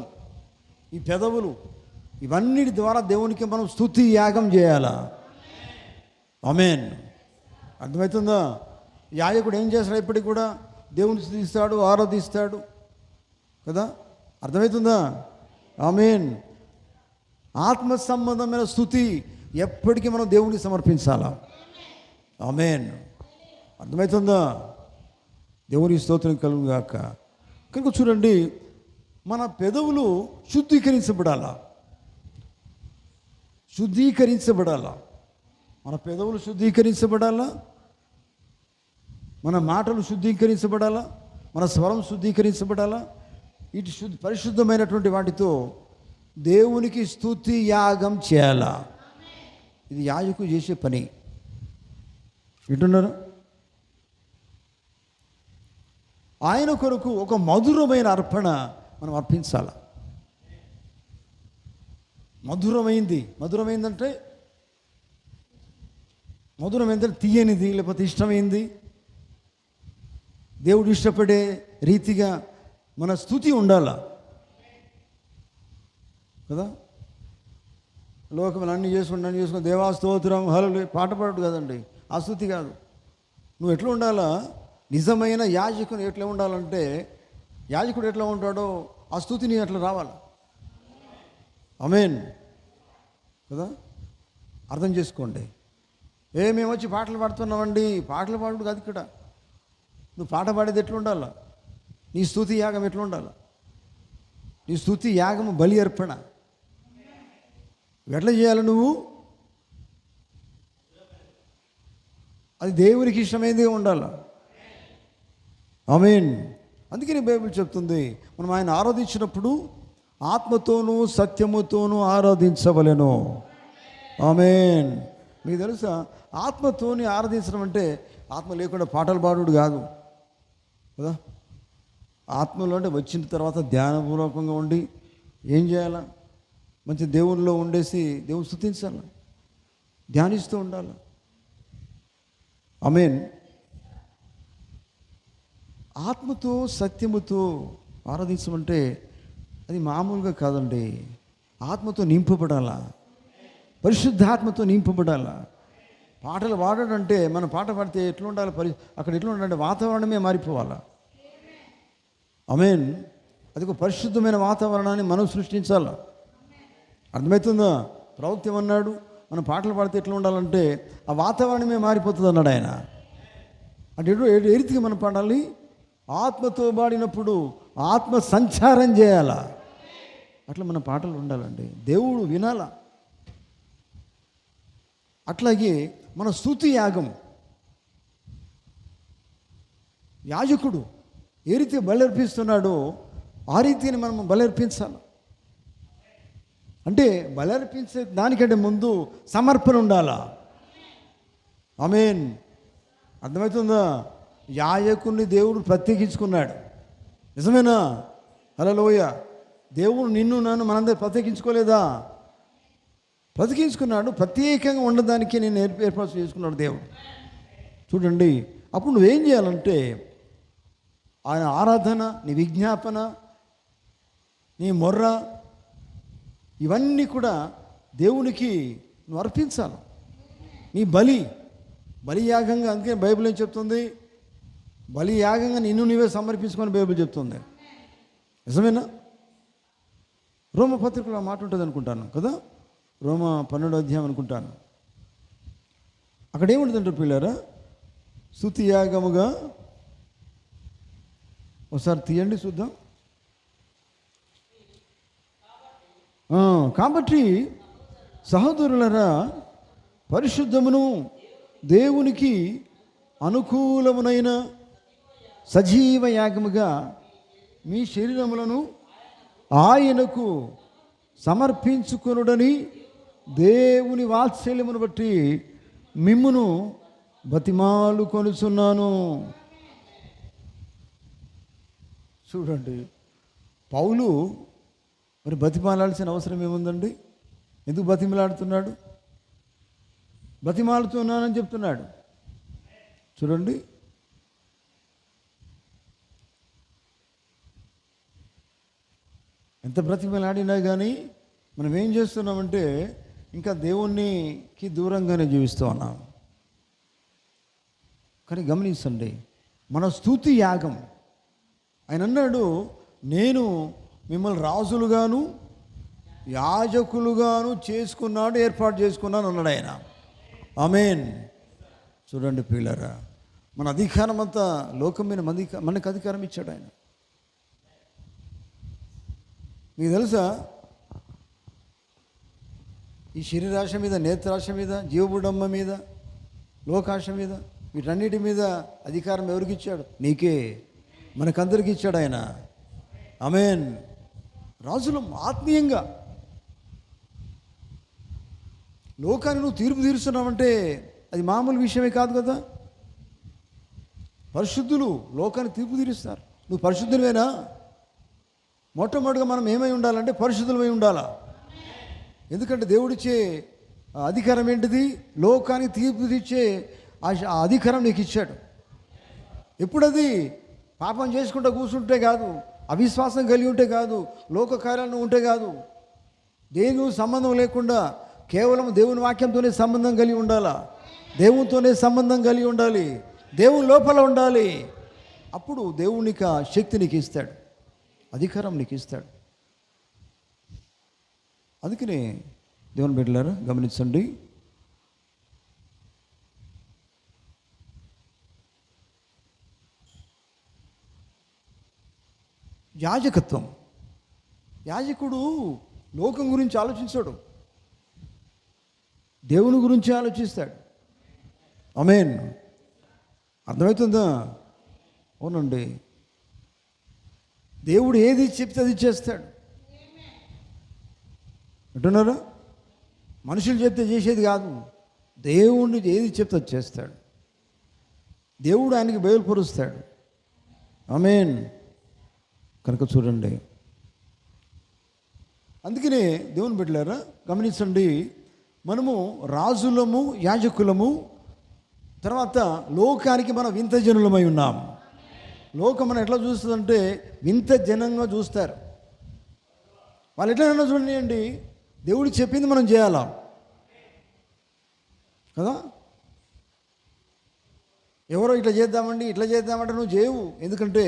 ఈ పెదవులు, ఇవన్నిటి ద్వారా దేవునికి మనం స్తుతి యాగం చేయాలా. ఆమేన్. అర్థమవుతుందా? యాజకుడు ఏం చేస్తాడు? ఇప్పటికి కూడా దేవుని స్తుతిస్తాడు, ఆరాధిస్తాడు కదా. అర్థమవుతుందా? ఆమేన్. ఆత్మ సంబంధమైన స్తుతి ఎప్పటికీ మనం దేవునికి సమర్పించాలా. ఆమేన్. అర్థమవుతుందా? దేవుని స్తోత్రం కలుగును గాక. కనుక చూడండి, మన పెదవులు శుద్ధీకరించబడాలా. మన పెదవులు శుద్ధీకరించబడాలా, మన మాటలు శుద్ధీకరించబడాలా, మన స్వరం శుద్ధీకరించబడాలా. ఇటు పరిశుద్ధమైనటువంటి వాటితో దేవునికి స్తుతి యాగం చేయాలా. ఇది యాజకుడు చేసే పని. వింటున్నారా? ఆయన కొరకు ఒక మధురమైన అర్పణ మనం అర్పించాలి. మధురమైందంటే తీయనిది, లేకపోతే ఇష్టమైంది, దేవుడు ఇష్టపడే రీతిగా మన స్తుతి ఉండాలా కదా. లోకం అన్నీ చేసుకుని దేవా స్తోత్రం హల్లెలూయా పాట పాడు కదండి, ఆ స్తుతి కాదు. నువ్వు ఎట్లా ఉండాలా? నిజమైన యాజకుడు ఎట్లా ఉండాలంటే, యాజకుడు ఎట్లా ఉంటాడో ఆ స్తుతిని అట్లా రావాలి. ఆమేన్ కదా. అర్థం చేసుకోండి. మేము వచ్చి పాటలు పాడుతున్నామండి, పాటలు పాడు కాదు ఇక్కడ. నువ్వు పాట పాడేది ఎట్లా ఉండాలా? నీ స్తుతి యాగం ఎట్లా ఉండాలా? నీ స్తుతి యాగము బలి అర్పణ ఎట్లా చేయాలి? నువ్వు అది దేవునికి ఇష్టమైనదిగా ఉండాలి. ఆమేన్. అందుకని బైబిల్ చెప్తుంది, మనం ఆయన ఆరాధించినప్పుడు ఆత్మతోనూ సత్యముతోనూ ఆరాధించవలెను. ఆమేన్. మీకు తెలుసా, ఆత్మతోని ఆరాధించడం అంటే ఆత్మ లేకుండా పాటలు పాడుడు కాదు. కదా. ఆత్మలో అంటే వచ్చిన తర్వాత ధ్యానపూర్వకంగా ఉండి ఏం చేయాలా, మంచి దేవునిలో ఉండేసి దేవుని స్తుతించాలి, ధ్యానిస్తూ ఉండాలి. ఆమేన్. ఆత్మతో సత్యముతో ఆరాధించమంటే అది మామూలుగా కాదండి. ఆత్మతో నింపబడాలా, పరిశుద్ధాత్మతో నింపబడాలా. పాటలు పాడాడంటే మనం పాట పాడితే ఎట్లా ఉండాలి, అక్కడ ఎట్లా ఉండాలంటే వాతావరణమే మారిపోవాలా. ఆమేన్. అది ఒక పరిశుద్ధమైన వాతావరణాన్ని మనం సృష్టించాలి. అర్థమవుతుందా? ప్రవక్త ఏమన్నాడు, మనం పాటలు పాడితే ఎట్లా ఉండాలంటే ఆ వాతావరణమే మారిపోతుంది అన్నాడు ఆయన. అంటే ఏ రీతిగా మనం పాడాలి, ఆత్మతో పాడినప్పుడు ఆత్మ సంచారం చేయాలా, అట్లా మన పాటలు ఉండాలండి. దేవుడు వినాలా. అట్లాగే మన స్తుతి యాగం, యాజకుడు ఏ రీతిగా బలర్పిస్తున్నాడో ఆ రీతిని మనం బలర్పించాలి. అంటే బలర్పించే దానికంటే ముందు సమర్పణ ఉండాలా. ఆమేన్. అర్థమవుతుందా? యాజకుడిని దేవుడు ప్రత్యేకించుకున్నాడు, నిజమేనా? హల్లెలూయా. దేవుడు నిన్ను నన్ను మనందరూ ప్రత్యేకించుకోలేదా? ప్రత్యేకించుకున్నాడు. ప్రత్యేకంగా ఉండడానికి నేను ఏర్పాటు చేసుకున్నాడు దేవుడు. చూడండి, అప్పుడు నువ్వేం చేయాలంటే ఆయన ఆరాధన, నీ విజ్ఞాపన, నీ మొర్ర, ఇవన్నీ కూడా దేవునికి నువ్వు అర్పించాలి. నీ బలియాగంగా, అందుకే బైబిల్ ఏం చెప్తుంది, బలియాగంగా నిన్ను నీవే సమర్పించుకొని బైబిల్ చెప్తుంది. నిజమేనా? రోమపత్రికలో ఆ మాట ఉంటుంది అనుకుంటాను కదా, రోమ 12వ అధ్యాయం అనుకుంటాను. అక్కడ ఏముంటుందంటే పిల్లరా, స్తుతి యాగముగా, ఒకసారి తీయండి చూద్దాం. కాబట్టి సహోదరులరా, పరిశుద్ధమును దేవునికి అనుకూలమునైన సజీవ యాగముగా మీ శరీరములను ఆయనకు సమర్పించుకొనుడని దేవుని వాత్సల్యమును బట్టి మిమ్మును బతిమాలు కొనుచున్నాను. చూడండి, పౌలు మరి బతిమాలాల్సిన అవసరం ఏముందండి? ఎందుకు బతిమలాడుతున్నాడు? బతిమాలుతున్నానని చెప్తున్నాడు. చూడండి, ఎంత బ్రతిమలాడినా కానీ మనం ఏం చేస్తున్నామంటే ఇంకా దేవునికి దూరంగానే జీవిస్తూ ఉన్నాం. కానీ గమనించండి, మన స్తుతి యాగం, ఆయన అన్నాడు, నేను మిమ్మల్ని రాజులుగాను యాజకులుగాను చేసుకున్నాడు, ఏర్పాటు చేసుకున్నాను అన్నాడు ఆయన. ఆమేన్. చూడండి ప్రియులారా, మన అధికారం అంతా లోకం మీద మనకు అధికారం ఇచ్చాడు ఆయన. మీకు తెలుసా, ఈ శరీరాశ మీద, నేత్రాశ మీద, జీవబుడమ్మ మీద, లోకాశ మీద, వీటన్నిటి మీద అధికారం ఎవరికి ఇచ్చాడు? నీకే, మనకందరికి ఇచ్చాడు ఆయన. ఆమేన్. రాజులం ఆత్మీయంగా. లోకాన్ని నువ్వు తీర్పు తీరుస్తున్నావంటే అది మామూలు విషయమే కాదు కదా. పరిశుద్ధులు లోకాన్ని తీర్పు తీరుస్తారు. నువ్వు పరిశుద్ధునివేనా? మొట్టమొదటిగా మనం ఏమై ఉండాలంటే పరిశుద్ధులమై ఉండాలా. ఎందుకంటే దేవుడిచ్చే అధికారం ఏంటిది? లోకానికి తీర్పు తీర్చే ఆ అధికారం నీకు ఇచ్చాడు. ఎప్పుడది? పాపం చేసుకుంటూ కూర్చుంటే కాదు, అవిశ్వాసం కలిగి ఉంటే కాదు, లోక కార్యాలను ఉంటే కాదు, దేవుని సంబంధం లేకుండా కేవలం దేవుని వాక్యంతోనే సంబంధం కలిగి ఉండాలా. దేవునితోనే సంబంధం కలిగి ఉండాలి, దేవుని లోపల ఉండాలి. అప్పుడు దేవునికి ఆ శక్తి నీకు ఇస్తాడు, అధికారం నీకు ఇస్తాడు. అందుకనే దేవుని బిడ్డలారా గమనించండి, యాజకత్వం. యాజకుడు లోకం గురించి ఆలోచించాడు, దేవుని గురించి ఆలోచిస్తాడు. ఆమేన్. అర్థమవుతుందా? అవునండి. దేవుడు ఏది చెప్తే అది చేస్తాడు అంటున్నారా? మనుషులు చెప్తే చేసేది కాదు, దేవుడిని ఏది చెప్తే అది చేస్తాడు. దేవుడు ఆయనకి బయలుపరుస్తాడు. ఆమేన్. కనుక చూడండి, అందుకనే దేవుని బిడ్డలారా గమనించండి, మనము రాజులము, యాజకులము, తర్వాత లోకానికి మనం వింత జనులమై ఉన్నాం. లోకం మనం ఎట్లా చూస్తుందంటే వింత జనంగా చూస్తారు. వాళ్ళు ఎట్లైనా చూడండి, దేవుడు చెప్పింది మనం చేయాలా కదా. ఎవరో ఇట్లా చేద్దామండి, ఇట్లా చేద్దామంటే నువ్వు చేయవు. ఎందుకంటే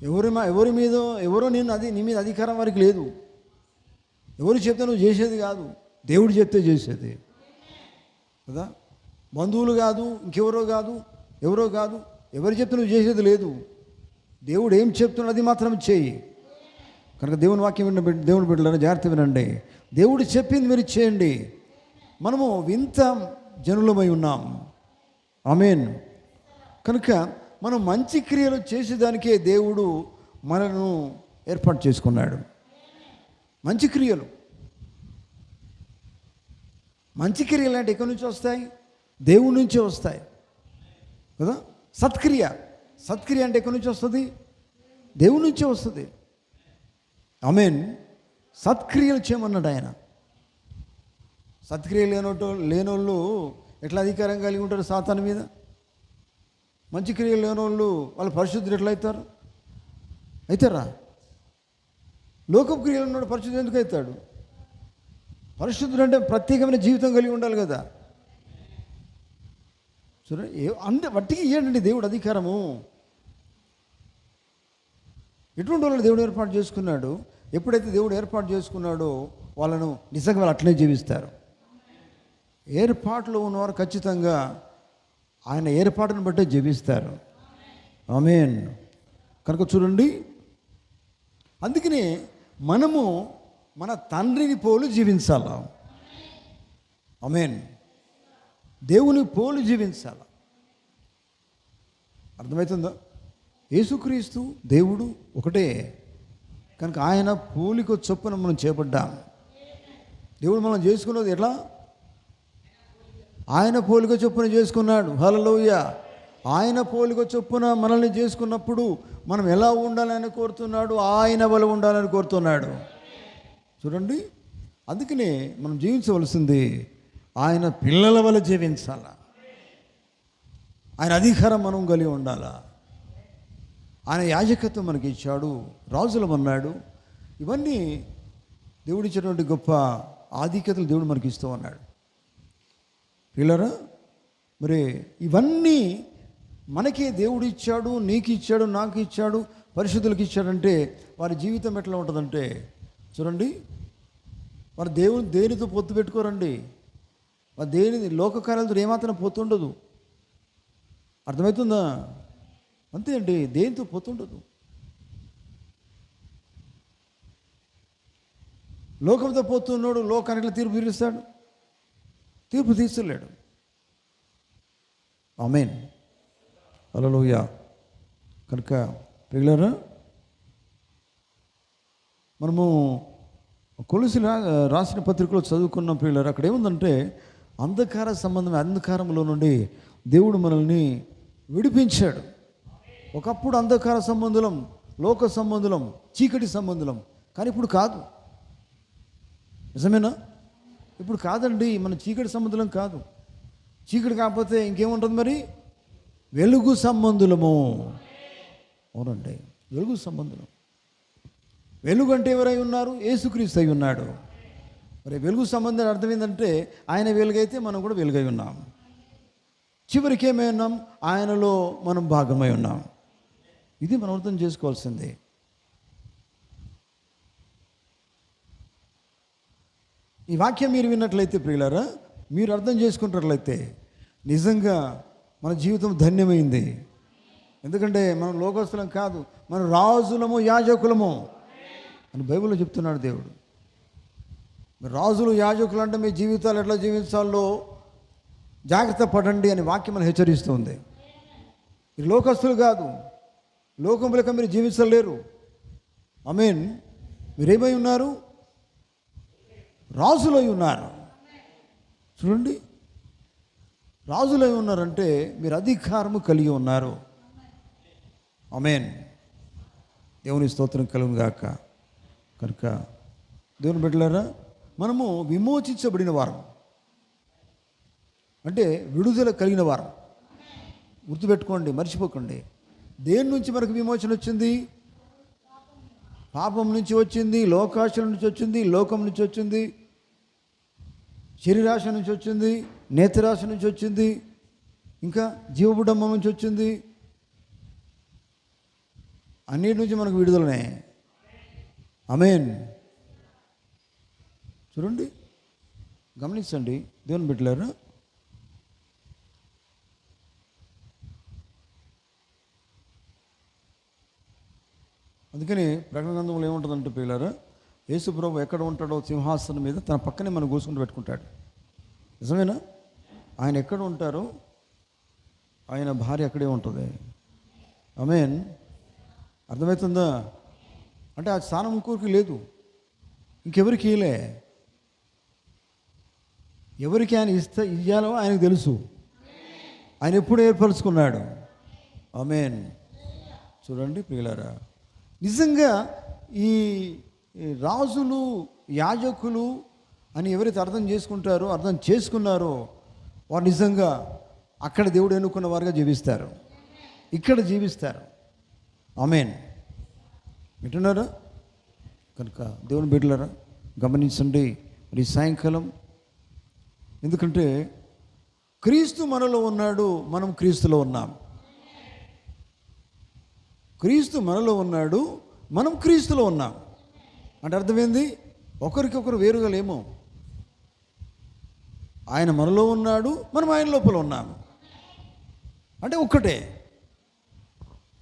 ఎవరి మీద ఎవరో నేను అది నీ మీద అధికారం వారికి లేదు. ఎవరు చెప్తే నువ్వు చేసేది కాదు, దేవుడు చెప్తే చేసేది కదా. బంధువులు కాదు, ఇంకెవరో కాదు, ఎవరో కాదు, ఎవరు చెప్తే నువ్వు చేసేది లేదు. దేవుడు ఏం చెప్తున్నది మాత్రం చేయి. కనుక దేవుని వాక్యం దేవుని బిడ్డలను జాగ్రత్త వినండి. దేవుడు చెప్పింది మీరు చేయండి. మనము వింత జనులమై ఉన్నాం. ఆమేన్. కనుక మనం మంచి క్రియలు చేసేదానికే దేవుడు మనను ఏర్పాటు చేసుకున్నాడు. మంచి క్రియలు అంటే ఎక్కడి నుంచి వస్తాయి? దేవుడి నుంచే వస్తాయి కదా. సత్క్రియ అంటే ఎక్కడి నుంచి వస్తుంది? దేవుడి నుంచే వస్తుంది. ఆమేన్. సత్క్రియలు చేయమన్నాడు ఆయన. సత్క్రియ లేనోళ్ళు ఎట్లా అధికారం కలిగి ఉంటారు సాతాను మీద? మంచి క్రియలు లేనోళ్ళు వాళ్ళు పరిశుద్ధులు ఎట్లా అవుతారా? లోకపు క్రియలు ఉన్నాడు పరిశుద్ధుడు ఎందుకు అవుతాడు? పరిశుద్ధుడు అంటే ప్రత్యేకమైన జీవితం కలిగి ఉండాలి కదా. చూడండి, వట్టికి ఇవ్వండి దేవుడు అధికారము. ఎటువంటి వాళ్ళు దేవుడు ఏర్పాటు చేసుకున్నాడు. ఎప్పుడైతే దేవుడు ఏర్పాటు చేసుకున్నాడో వాళ్ళను నిజంగా వాళ్ళు అట్లనే జీవిస్తారు. ఏర్పాటులో ఉన్నవారు ఖచ్చితంగా ఆయన ఏర్పాటును బట్టే జీవిస్తారు. ఆమేన్. కనుక చూడండి, అందుకనే మనము మన తండ్రిని పోలు జీవించాల. ఆమేన్. దేవుని పోలు జీవించాల. అర్థమవుతుందా? యేసుక్రీస్తు దేవుడు ఒకటే. కనుక ఆయన పోలిక చొప్పున మనం చేపడ్డాం. దేవుడు మనం చేసుకున్నది ఎట్లా? ఆయన పోలిక చొప్పున చేసుకున్నాడు. హల్లెలూయా. ఆయన పోలిక చొప్పున మనల్ని చేసుకున్నప్పుడు మనం ఎలా ఉండాలని కోరుతున్నాడు? ఆయన వల్ల ఉండాలని కోరుతున్నాడు. చూడండి, అందుకనే మనం జీవించవలసింది ఆయన పిల్లల వల్ల జీవించాల. ఆయన అధికారం మనం కలిగి ఉండాలా. ఆయన యాజకత్వం మనకి ఇచ్చాడు, రాజులమన్నాడు. ఇవన్నీ దేవుడిచ్చినటువంటి గొప్ప ఆధిక్యతలు దేవుడు మనకి ఇస్తూ ఉన్నాడు. పిల్లరా, మరి ఇవన్నీ మనకే దేవుడు ఇచ్చాడు, నీకు ఇచ్చాడు, నాకు ఇచ్చాడు, పరిశుద్ధులకు ఇచ్చాడంటే వారి జీవితం ఎట్లా ఉంటుందంటే చూడండి, వారు దేనితో పొత్తు పెట్టుకోరండి. వారు లోక కార్యాలతో ఏమాత్రం పొత్తు ఉండదు. అర్థమవుతుందా? అంతే అండి, దేనితో పొత్తుండదు. లోకంతో పోతున్నాడు, లోకానికి తీర్పు తీరుస్తాడు? తీర్పు తీర్చలేడు. ఆమేన్. హల్లెలూయా. కనుక ప్రియులారా, మనము కొలొస్సీయుల రాసిన పత్రికలో చదువుకున్న ప్రియులారా, అక్కడ ఏముందంటే అంధకారంలో నుండి దేవుడు మనల్ని విడిపించాడు. ఒకప్పుడు అంధకార సంబంధులం, లోక సంబంధులం, చీకటి సంబంధులం. కానీ ఇప్పుడు కాదు. నిజమేనా? ఇప్పుడు కాదండి, మన చీకటి సంబంధులం కాదు. చీకటి కాకపోతే ఇంకేముంటుంది మరి? వెలుగు సంబంధులము. అవునండి, వెలుగు సంబంధులం. వెలుగు అంటే ఎవరై ఉన్నారు? యేసుక్రీస్తు అయి ఉన్నాడు. మరి వెలుగు సంబంధం అర్థం ఏంటంటే ఆయన వెలుగైతే మనం కూడా వెలుగై ఉన్నాం. చివరికి ఏమై ఉన్నాం? ఆయనలో మనం భాగమై ఉన్నాం. ఇది మనం అర్థం చేసుకోవాల్సిందే. ఈ వాక్యం మీరు విన్నట్లయితే ప్రియులారా, మీరు అర్థం చేసుకున్నట్లయితే నిజంగా మన జీవితం ధన్యమైంది. ఎందుకంటే మనం లోకస్తులం కాదు, మనం రాజులము, యాజకులము అని బైబిల్లో చెప్తున్నాడు దేవుడు. రాజులు, యాజకులు అంటే మీ జీవితాలు ఎట్లా జీవించాలో జాగ్రత్త పడండి అని వాక్యం మనం హెచ్చరిస్తుంది. మీరు లోకస్తులు కాదు, లోకం లేక మీరు జీవించలేరు. ఆమేన్. మీరేమై ఉన్నారు? రాజులై ఉన్నారు. చూడండి, రాజులై ఉన్నారంటే మీరు అధికారము కలిగి ఉన్నారు. ఆమేన్. దేవుని స్తోత్రం కలుగును గాక. కనుక దేవుని బిడ్డలారా, మనము విమోచించబడిన వారం, అంటే విడుదల కలిగిన వారం. గుర్తుపెట్టుకోండి, మర్చిపోకండి. దేని నుంచి మనకు విమోచన వచ్చింది? పాపం నుంచి వచ్చింది, లోకాశల నుంచి వచ్చింది, లోకం నుంచి వచ్చింది, శరీరాశ నుంచి వచ్చింది, నేత్రాశ నుంచి వచ్చింది, ఇంకా జీవబుడంబం నుంచి వచ్చింది. అన్నిటి నుంచి మనకు విడుదలనే. ఆమేన్. చూడండి, గమనించండి దేవుని బిడ్డలారా. అందుకని ప్రకటన గ్రంథంలో ఏముంటుందంటే పిల్లారా, యేసు ప్రభు ఎక్కడ ఉంటాడో సింహాసనం మీద తన పక్కనే మనం కూసుకుంటూ పెట్టుకుంటాడు. నిజమేనా? ఆయన ఎక్కడ ఉంటారో ఆయన భార్య అక్కడే ఉంటుంది. ఆమేన్. అర్థమవుతుందా? అంటే ఆ స్థానం ఇంకోరికి లేదు, ఇంకెవరికి ఇలే. ఎవరికి ఆయన ఇయ్యాలో ఆయనకు తెలుసు. ఆయన ఎప్పుడు ఏర్పరచుకున్నాడు. ఆమేన్. చూడండి ప్రియులారా, నిజంగా ఈ రాజులు, యాజకులు అని ఎవరైతే అర్థం చేసుకున్నారో వారు నిజంగా అక్కడ దేవుడు ఎన్నుకున్న వారుగా జీవిస్తారు, ఇక్కడ జీవిస్తారు. ఆమేన్. వింటున్నారా? కనుక దేవుని బిడ్డలారా, గమనించండి మరి సాయంకాలం. ఎందుకంటే క్రీస్తు మనలో ఉన్నాడు, మనం క్రీస్తులో ఉన్నాం. క్రీస్తు మనలో ఉన్నాడు, మనం క్రీస్తులో ఉన్నాం. అంటే అర్థమైంది, ఒకరికొకరు వేరుగా లేము. ఆయన మనలో ఉన్నాడు, మనం ఆయన లోపల ఉన్నాము. అంటే ఒక్కటే.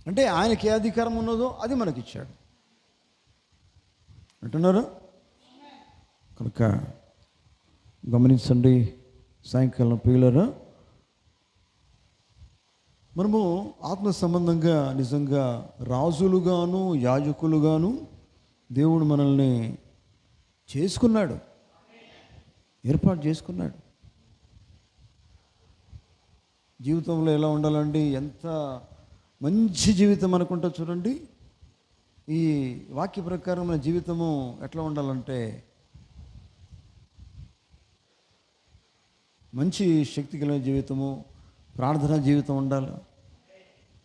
అంటే ఆయనకి ఏ అధికారం ఉన్నదో అది మనకిచ్చాడు. అంటున్నారు. కనుక గమనించండి సాయంకాలం ప్రియులారా, మనము ఆత్మ సంబంధంగా నిజంగా రాజులుగాను యాజకులుగాను దేవుడు మనల్ని చేసుకున్నాడు, ఏర్పాటు చేసుకున్నాడు. జీవితంలో ఎలా ఉండాలండి? ఎంత మంచి జీవితం అనుకుంటా చూడండి. ఈ వాక్య ప్రకారం మన జీవితము ఎట్లా ఉండాలంటే మంచి శక్తి కలిగిన జీవితము, ప్రార్థనా జీవితం ఉండాలి.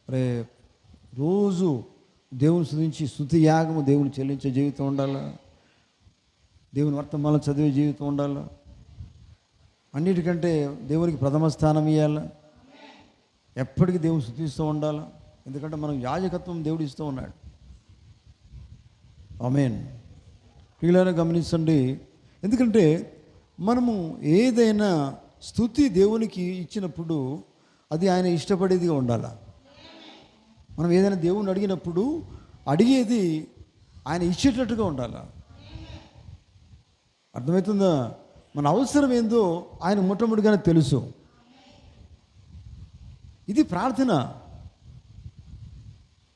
రే రోజు దేవుని స్తుతించి స్తుతి యాగము దేవుని చెల్లించే జీవితం ఉండాలి. దేవుని వర్తమానం చదివే జీవితం ఉండాలి. అన్నిటికంటే దేవునికి ప్రథమ స్థానం ఇవ్వాలి. ఎప్పటికీ దేవుని స్తుతిస్తూ ఉండాలి. ఎందుకంటే మనం యాజకత్వం దేవుడు ఇస్తూ ఉన్నాడు. ఆమేన్. పిల్లలను గమనించండి. ఎందుకంటే మనము ఏదైనా స్తుతి దేవునికి ఇచ్చినప్పుడు అది ఆయన ఇష్టపడేదిగా ఉండాలి. మనం ఏదైనా దేవుని అడిగినప్పుడు అడిగేది ఆయన ఇచ్చేటట్టుగా ఉండాలి. అర్థమవుతుందా? మన అవసరం ఏందో ఆయన మొట్టమొదటిగానే తెలుసు. ఇది ప్రార్థన,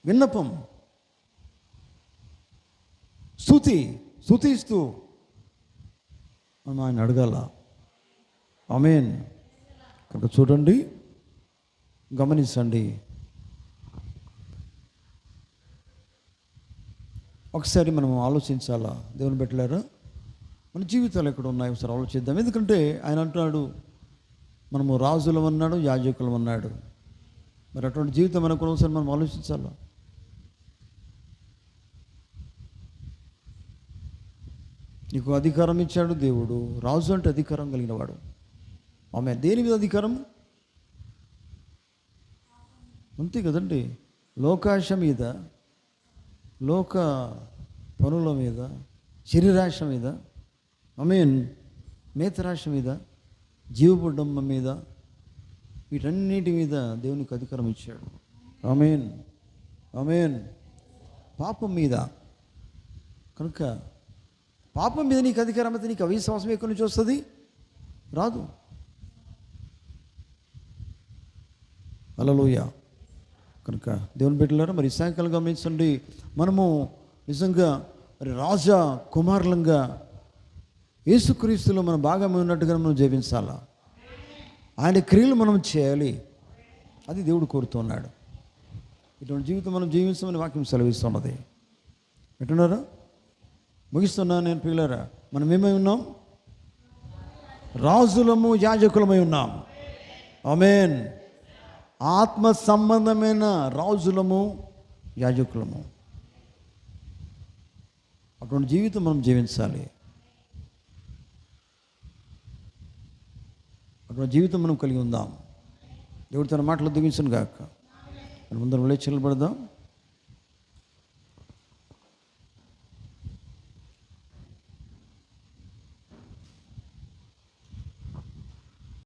విన్నపం, స్తుతిస్తూ మనం ఆయన అడగాల. ఆమేన్. కనుక చూడండి, గమనించండి. ఒకసారి మనం ఆలోచించాలా దేవుని బిడ్డలారా, మన జీవితాలు ఎక్కడ ఉన్నాయి ఒకసారి ఆలోచిద్దాం. ఎందుకంటే ఆయన అంటున్నాడు మనము రాజులం అన్నాడు, యాజకులం అన్నాడు. మరి అటువంటి జీవితం మనకు ఒకసారి మనం ఆలోచించాలా. నీకు అధికారం ఇచ్చాడు దేవుడు. రాజు అంటే అధికారం కలిగిన వాడు. ఆమె దేని మీద అధికారం? అంతే కదండి. లోకాశ మీద, లోక పనుల మీద, శరీరాశ మీద, ఆమేన్, నేత్రాశ మీద, జీవబుడంబం మీద, వీటన్నిటి మీద దేవునికి అధికారం ఇచ్చాడు. ఆమేన్, ఆమేన్. పాపం మీద, కనుక పాపం మీద నీకు అధికారం అయితే నీకు అవిశ్వాసం ఎక్కడి నుంచి వస్తుంది? రాదు. హల్లెలూయా. కనుక దేవుని బిడ్డలారా, మరి సాయంకాలం గమనించండి. మనము నిజంగా మరి రాజా కుమారులంగా యేసుక్రీస్తులో మనం భాగం ఉన్నట్టుగా మనం జీవించాలా. ఆయన క్రియలు మనం చేయాలి. అది దేవుడు కోరుతున్నాడు. ఇటువంటి జీవితం మనం జీవిస్తామని వాక్యం సెలవిస్తున్నది. ఎట్టున్నారా? ముగిస్తున్నా నేను పిల్లరా. మనం ఏమై ఉన్నాం? రాజులము యాజకులమై ఉన్నాం. ఆమేన్. ఆత్మ సంబంధమైన రాజులము యాజకులము. అటువంటి జీవితం మనం జీవించాలి. అటువంటి జీవితం మనం కలిగి ఉందాం. దేవుడు తన మాటలు దిగించును గాక. మనం ముందరం లేచి నిలబడదాం.